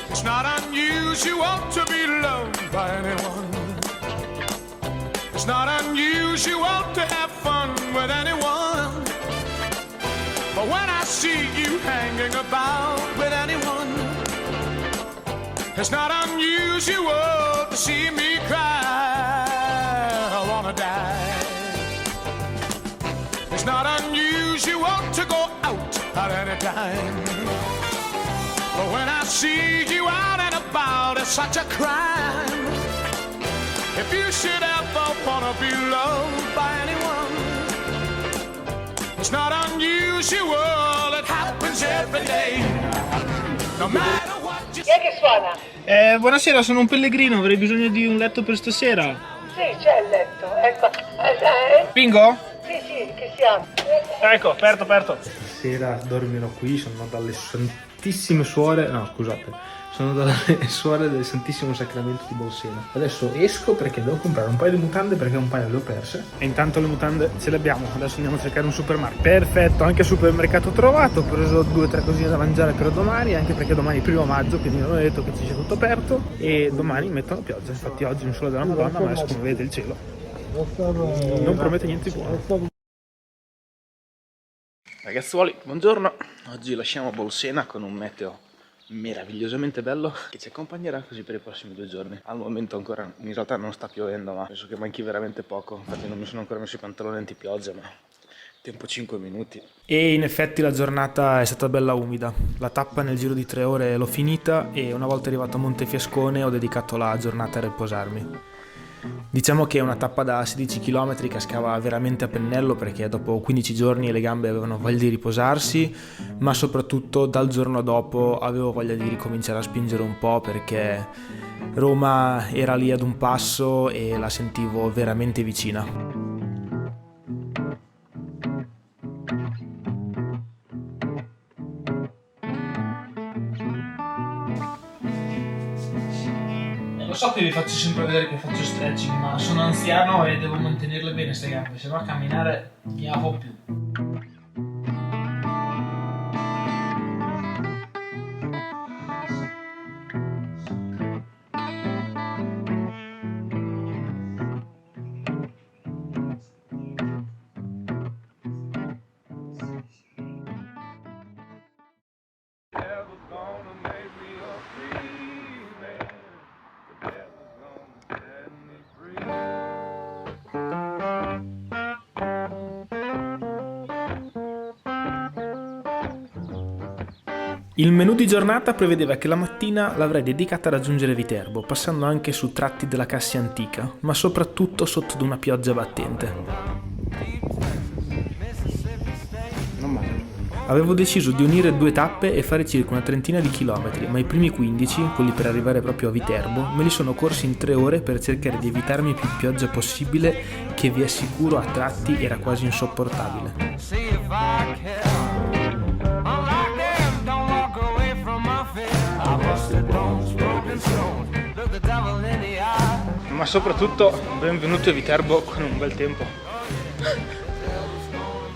It's not unusual to be loved by anyone. It's not unusual to have fun with anyone. But when I see you hanging about with anyone, it's not unusual to see me cry. I wanna die. It's not unusual to go out at any time. But when I see you out and about, it's such a crime. If you should ever wanna be loved by anyone, it's not unusual, it happens every day. No matter what you... Chi è che suona? Buonasera, sono un pellegrino, avrei bisogno di un letto per stasera. Sì, c'è il letto, ecco. Pingo? Sì, che siamo. Ecco, aperto. Stasera dormirò qui, sono dalle Santissime Suore, no scusate, sono dalle Suore del Santissimo Sacramento di Bolsena. Adesso esco perché devo comprare un paio di mutande perché un paio le ho perse. E intanto le mutande ce le abbiamo, adesso andiamo a cercare un supermarket. Perfetto, anche al supermercato ho trovato, ho preso 2 o 3 cosine da mangiare per domani, anche perché domani è 1° maggio, quindi mi hanno detto che ci sia tutto aperto e domani mettono pioggia, infatti oggi è un sole della Madonna, ma adesso come vedete il cielo non promette niente di buono. Ragazzuoli, buongiorno, oggi lasciamo Bolsena con un meteo meravigliosamente bello che ci accompagnerà così per i prossimi 2 giorni. Al momento ancora in realtà non sta piovendo, ma penso che manchi veramente poco, infatti non mi sono ancora messo i pantaloni antipioggia, ma tempo 5 minuti. E in effetti la giornata è stata bella umida. La tappa nel giro di 3 ore l'ho finita e una volta arrivato a Montefiascone ho dedicato la giornata a riposarmi. Diciamo che è una tappa da 16 km cascava veramente a pennello perché dopo 15 giorni le gambe avevano voglia di riposarsi, ma soprattutto dal giorno dopo avevo voglia di ricominciare a spingere un po' perché Roma era lì ad un passo e la sentivo veramente vicina. so che vi faccio sempre vedere che faccio stretching, ma sono anziano e devo mantenerle bene queste gambe, se no a camminare mi apro più. Il menù di giornata prevedeva che la mattina l'avrei dedicata a raggiungere Viterbo, passando anche su tratti della Cassia Antica, ma soprattutto sotto ad una pioggia battente. Non male. Avevo deciso di unire 2 tappe e fare circa una trentina di chilometri, ma i primi 15, quelli per arrivare proprio a Viterbo, me li sono corsi in 3 ore per cercare di evitarmi più pioggia possibile, che vi assicuro a tratti era quasi insopportabile. Ma soprattutto benvenuti a Viterbo con un bel tempo.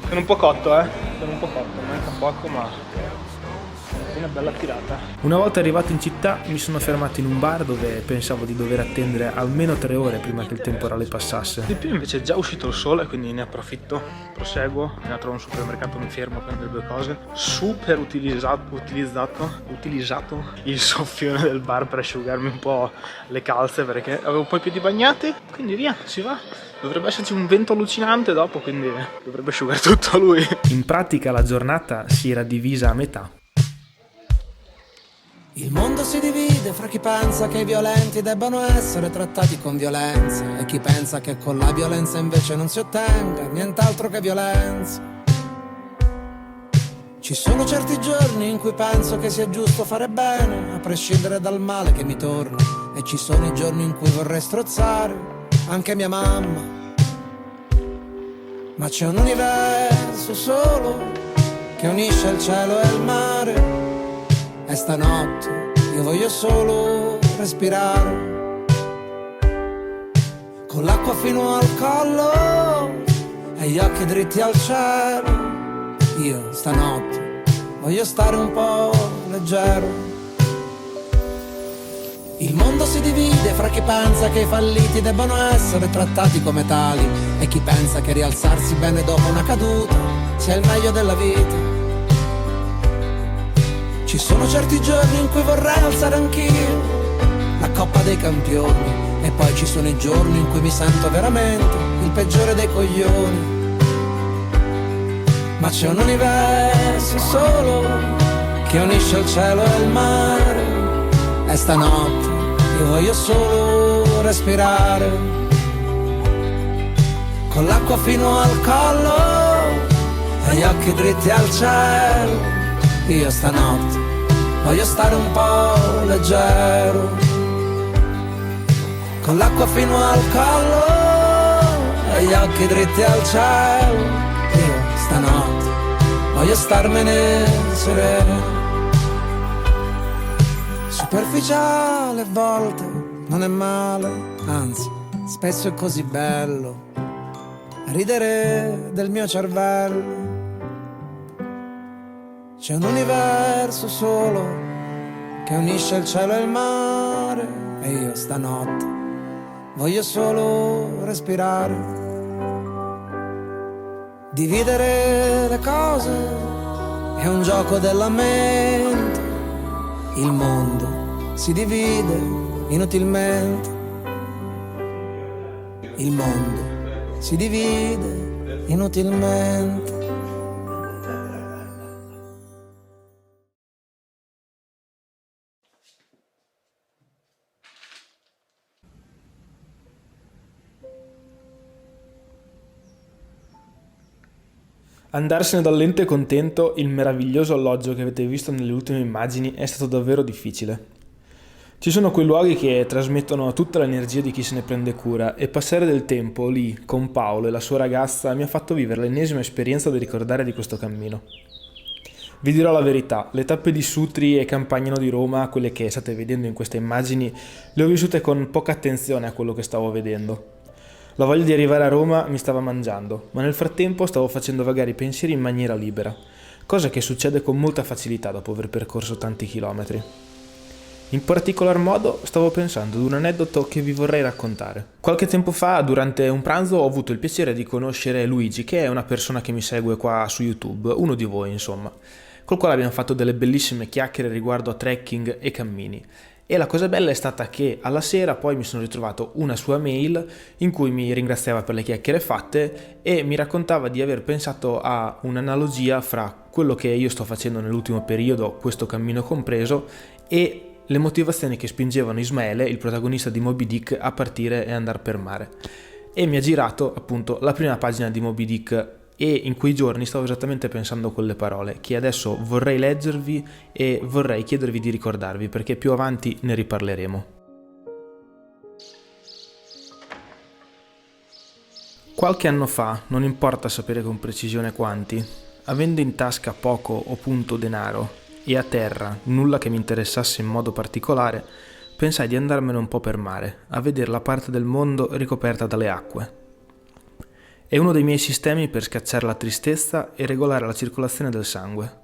Sono un po' cotto, sono un po' cotto, manca poco, ma è una bella tirata. Una volta arrivato in città mi sono fermato in un bar dove pensavo di dover attendere almeno 3 ore prima che il temporale passasse. Di più invece è già uscito il sole, quindi ne approfitto, proseguo, appena trovo un supermercato mi fermo a prendere 2 cose. Super utilizzato il soffione del bar per asciugarmi un po' le calze perché avevo poi i piedi bagnati, quindi via, si va. Dovrebbe esserci un vento allucinante dopo, quindi dovrebbe asciugare tutto lui. In pratica la giornata si era divisa a metà. Il mondo si divide fra chi pensa che i violenti debbano essere trattati con violenza e chi pensa che con la violenza invece non si ottenga nient'altro che violenza. Ci sono certi giorni in cui penso che sia giusto fare bene, a prescindere dal male che mi torna, e ci sono i giorni in cui vorrei strozzare anche mia mamma. Ma c'è un universo solo che unisce il cielo e il mare, e stanotte io voglio solo respirare, con l'acqua fino al collo e gli occhi dritti al cielo. Io stanotte voglio stare un po' leggero. Il mondo si divide fra chi pensa che i falliti debbano essere trattati come tali e chi pensa che rialzarsi bene dopo una caduta sia il meglio della vita. Ci sono certi giorni in cui vorrei alzare anch'io la Coppa dei Campioni, e poi ci sono i giorni in cui mi sento veramente il peggiore dei coglioni. Ma c'è un universo solo che unisce il cielo e il mare, e stanotte io voglio solo respirare, con l'acqua fino al collo e gli occhi dritti al cielo. Io stanotte voglio stare un po' leggero, con l'acqua fino al collo e gli occhi dritti al cielo. Io stanotte voglio starmene sereno. Superficiale a volte non è male, anzi spesso è così bello ridere del mio cervello. C'è un universo solo che unisce il cielo e il mare, e io stanotte voglio solo respirare. Dividere le cose è un gioco della mente. Il mondo si divide inutilmente. Il mondo si divide inutilmente. Andarsene dall'ente contento, il meraviglioso alloggio che avete visto nelle ultime immagini, è stato davvero difficile. Ci sono quei luoghi che trasmettono tutta l'energia di chi se ne prende cura, e passare del tempo lì con Paolo e la sua ragazza mi ha fatto vivere l'ennesima esperienza da ricordare di questo cammino. Vi dirò la verità, le tappe di Sutri e Campagnano di Roma, quelle che state vedendo in queste immagini, le ho vissute con poca attenzione a quello che stavo vedendo. La voglia di arrivare a Roma mi stava mangiando, ma nel frattempo stavo facendo vagare i pensieri in maniera libera, cosa che succede con molta facilità dopo aver percorso tanti chilometri. In particolar modo stavo pensando ad un aneddoto che vi vorrei raccontare. Qualche tempo fa, durante un pranzo, ho avuto il piacere di conoscere Luigi, che è una persona che mi segue qua su YouTube, uno di voi insomma, col quale abbiamo fatto delle bellissime chiacchiere riguardo a trekking e cammini. E la cosa bella è stata che alla sera poi mi sono ritrovato una sua mail in cui mi ringraziava per le chiacchiere fatte e mi raccontava di aver pensato a un'analogia fra quello che io sto facendo nell'ultimo periodo, questo cammino compreso, e le motivazioni che spingevano Ismaele, il protagonista di Moby Dick, a partire e andare per mare. E mi ha girato appunto la prima pagina di Moby Dick e in quei giorni stavo esattamente pensando quelle parole che adesso vorrei leggervi e vorrei chiedervi di ricordarvi, perché più avanti ne riparleremo. Qualche anno fa, non importa sapere con precisione quanti, avendo in tasca poco o punto denaro e a terra nulla che mi interessasse in modo particolare, pensai di andarmene un po' per mare, a vedere la parte del mondo ricoperta dalle acque. È uno dei miei sistemi per scacciare la tristezza e regolare la circolazione del sangue.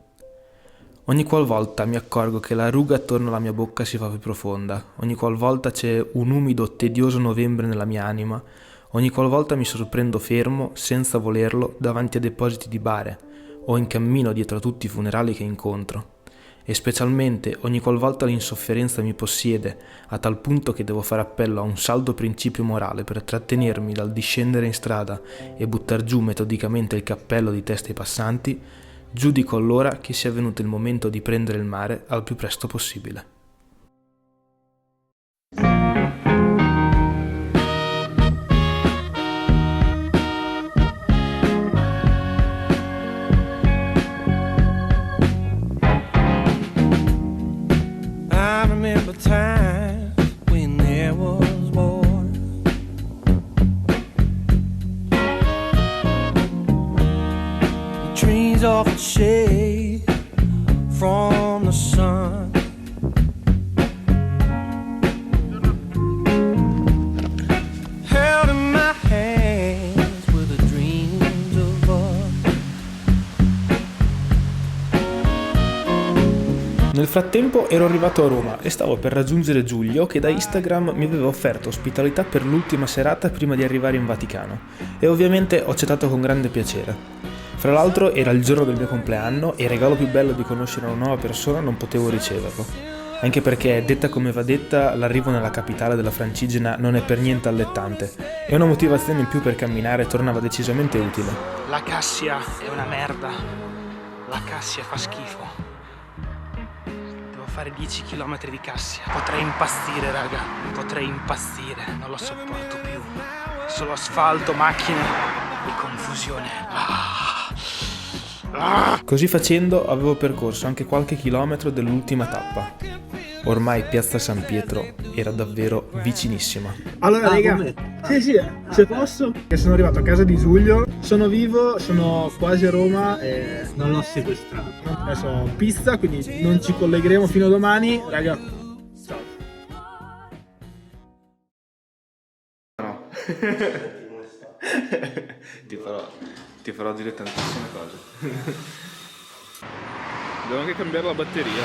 Ogni qualvolta mi accorgo che la ruga attorno alla mia bocca si fa più profonda, ogni qualvolta c'è un umido, tedioso novembre nella mia anima, ogni qualvolta mi sorprendo fermo, senza volerlo, davanti a depositi di bare o in cammino dietro a tutti i funerali che incontro, e specialmente ogni qualvolta l'insofferenza mi possiede a tal punto che devo fare appello a un saldo principio morale per trattenermi dal discendere in strada e buttar giù metodicamente il cappello di testa ai passanti, giudico allora che sia venuto il momento di prendere il mare al più presto possibile. Time when there was war. The trees offered shade from the sun. Held in my hands were the dreams of us. Nel frattempo ero arrivato a Roma e stavo per raggiungere Giulio, che da Instagram mi aveva offerto ospitalità per l'ultima serata prima di arrivare in Vaticano, e ovviamente ho accettato con grande piacere. Fra l'altro era il giorno del mio compleanno e il regalo più bello di conoscere una nuova persona non potevo riceverlo, anche perché, detta come va detta, l'arrivo nella capitale della Francigena non è per niente allettante e una motivazione in più per camminare tornava decisamente utile. La Cassia è una merda, la Cassia fa schifo. Fare 10 km di Cassia. Potrei impazzire, raga. Potrei impazzire. Non lo sopporto più. Solo asfalto, macchine e confusione. Così facendo avevo percorso anche qualche chilometro dell'ultima tappa. Ormai piazza San Pietro era davvero vicinissima. Allora raga, sì, se posso, che sono arrivato a casa di Giulio, sono vivo, sono quasi a Roma e non l'ho sequestrato. Adesso ho pizza, quindi non ci collegheremo fino a domani. Raga, ciao. No. ti farò dire tantissime cose. Devo anche cambiare la batteria.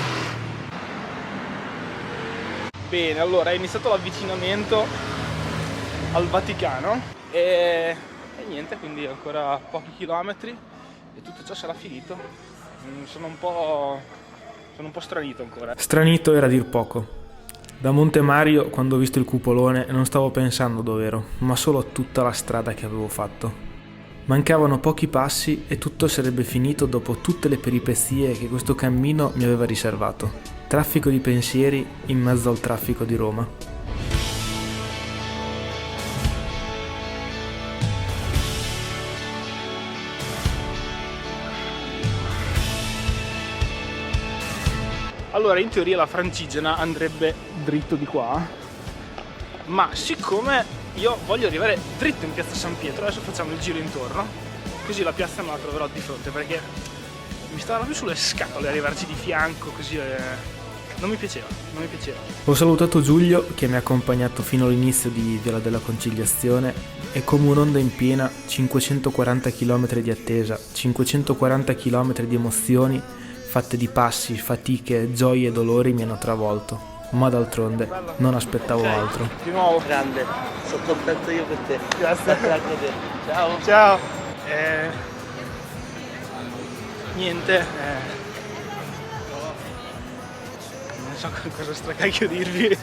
Bene, allora è iniziato l'avvicinamento al Vaticano e niente, quindi ancora pochi chilometri e tutto ciò sarà finito. Sono un po' stranito ancora. Stranito era a dir poco. Da Monte Mario, quando ho visto il cupolone, non stavo pensando dov'ero, ma solo a tutta la strada che avevo fatto. Mancavano pochi passi e tutto sarebbe finito dopo tutte le peripezie che questo cammino mi aveva riservato. Traffico di pensieri in mezzo al traffico di Roma. Allora, in teoria la Francigena andrebbe dritto di qua, ma siccome io voglio arrivare dritto in piazza San Pietro, adesso facciamo il giro intorno, così la piazza me la troverò di fronte, perché mi stava proprio sulle scatole arrivarci di fianco così, non mi piaceva. Ho salutato Giulio che mi ha accompagnato fino all'inizio di Via della Conciliazione e come un'onda in piena 540 km di attesa, 540 km di emozioni fatte di passi, fatiche, gioie e dolori mi hanno travolto, ma d'altronde non aspettavo altro. Di nuovo. Grande, sono contento io per te. Grazie anche a te. Ciao. Ciao. Niente. Non so cosa stracacchio dirvi.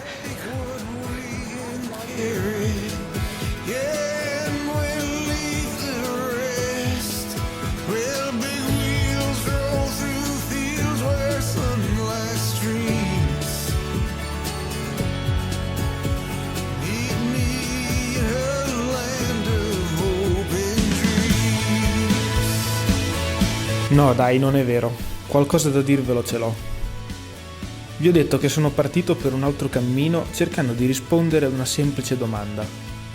No dai, non è vero, qualcosa da dirvelo ce l'ho. Vi ho detto che sono partito per un altro cammino cercando di rispondere ad una semplice domanda.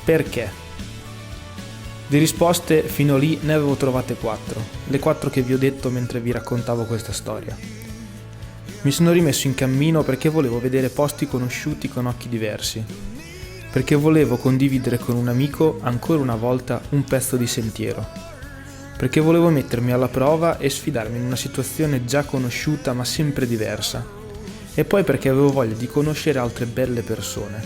Perché? Di risposte fino lì ne avevo trovate 4, le 4 che vi ho detto mentre vi raccontavo questa storia. Mi sono rimesso in cammino perché volevo vedere posti conosciuti con occhi diversi, perché volevo condividere con un amico ancora una volta un pezzo di sentiero, perché volevo mettermi alla prova e sfidarmi in una situazione già conosciuta ma sempre diversa, e poi perché avevo voglia di conoscere altre belle persone.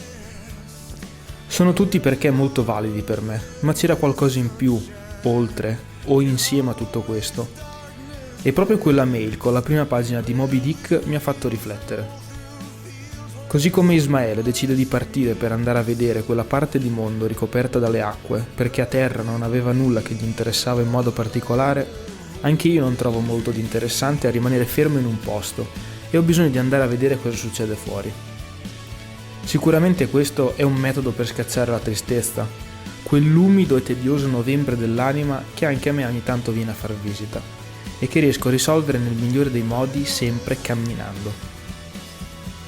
Sono tutti perché molto validi per me, ma c'era qualcosa in più, oltre o insieme a tutto questo. E proprio quella mail con la prima pagina di Moby Dick mi ha fatto riflettere. Così come Ismaele decide di partire per andare a vedere quella parte di mondo ricoperta dalle acque, perché a terra non aveva nulla che gli interessava in modo particolare, anche io non trovo molto di interessante a rimanere fermo in un posto e ho bisogno di andare a vedere cosa succede fuori. Sicuramente questo è un metodo per scacciare la tristezza, quell'umido e tedioso novembre dell'anima che anche a me ogni tanto viene a far visita e che riesco a risolvere nel migliore dei modi sempre camminando.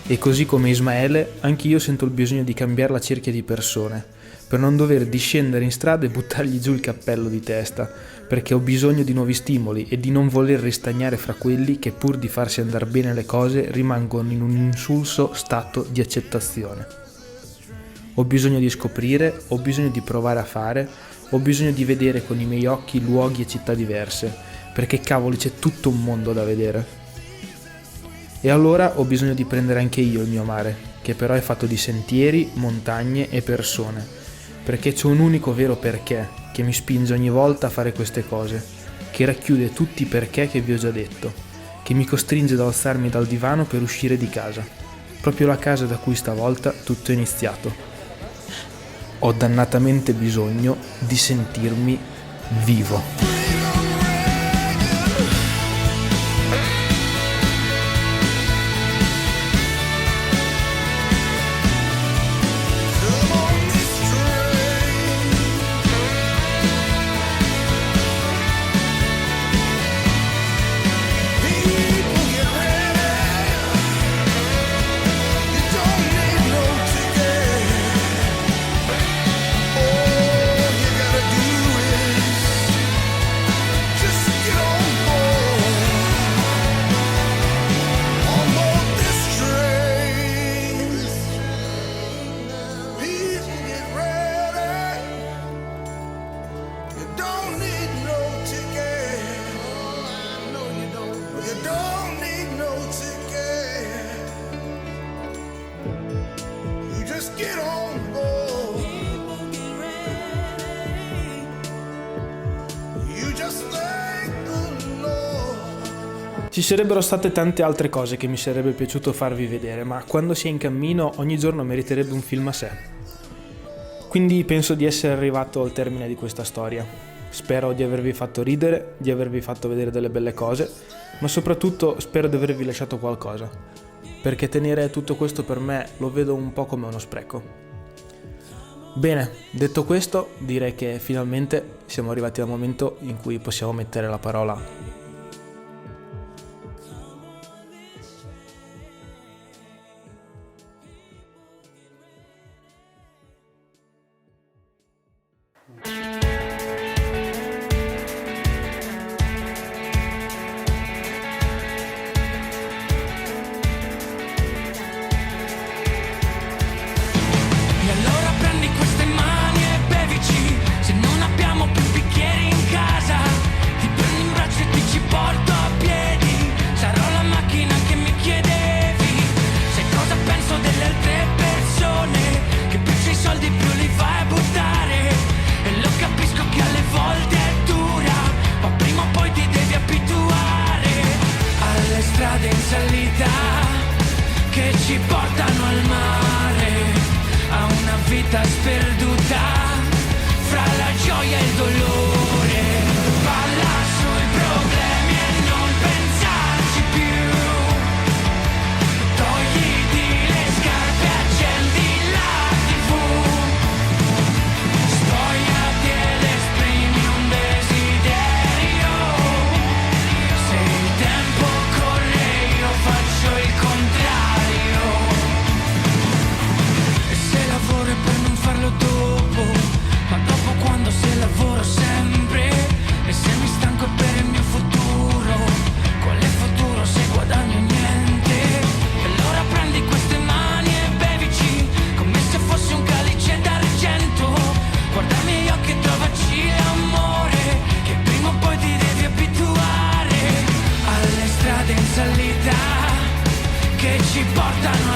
E così come Ismaele, anch'io sento il bisogno di cambiare la cerchia di persone, per non dover discendere in strada e buttargli giù il cappello di testa, perché ho bisogno di nuovi stimoli e di non voler ristagnare fra quelli che pur di farsi andare bene le cose rimangono in un insulso stato di accettazione. Ho bisogno di scoprire, ho bisogno di provare a fare, ho bisogno di vedere con i miei occhi luoghi e città diverse, perché cavoli c'è tutto un mondo da vedere. E allora ho bisogno di prendere anche io il mio mare, che però è fatto di sentieri, montagne e persone, perché c'è un unico vero perché che mi spinge ogni volta a fare queste cose, che racchiude tutti i perché che vi ho già detto, che mi costringe ad alzarmi dal divano per uscire di casa, proprio la casa da cui stavolta tutto è iniziato. Ho dannatamente bisogno di sentirmi vivo. Ci sarebbero state tante altre cose che mi sarebbe piaciuto farvi vedere, ma quando si è in cammino ogni giorno meriterebbe un film a sé. Quindi penso di essere arrivato al termine di questa storia. Spero di avervi fatto ridere, di avervi fatto vedere delle belle cose, ma soprattutto spero di avervi lasciato qualcosa, perché tenere tutto questo per me lo vedo un po' come uno spreco. Bene, detto questo, direi che finalmente siamo arrivati al momento in cui possiamo mettere la parola portano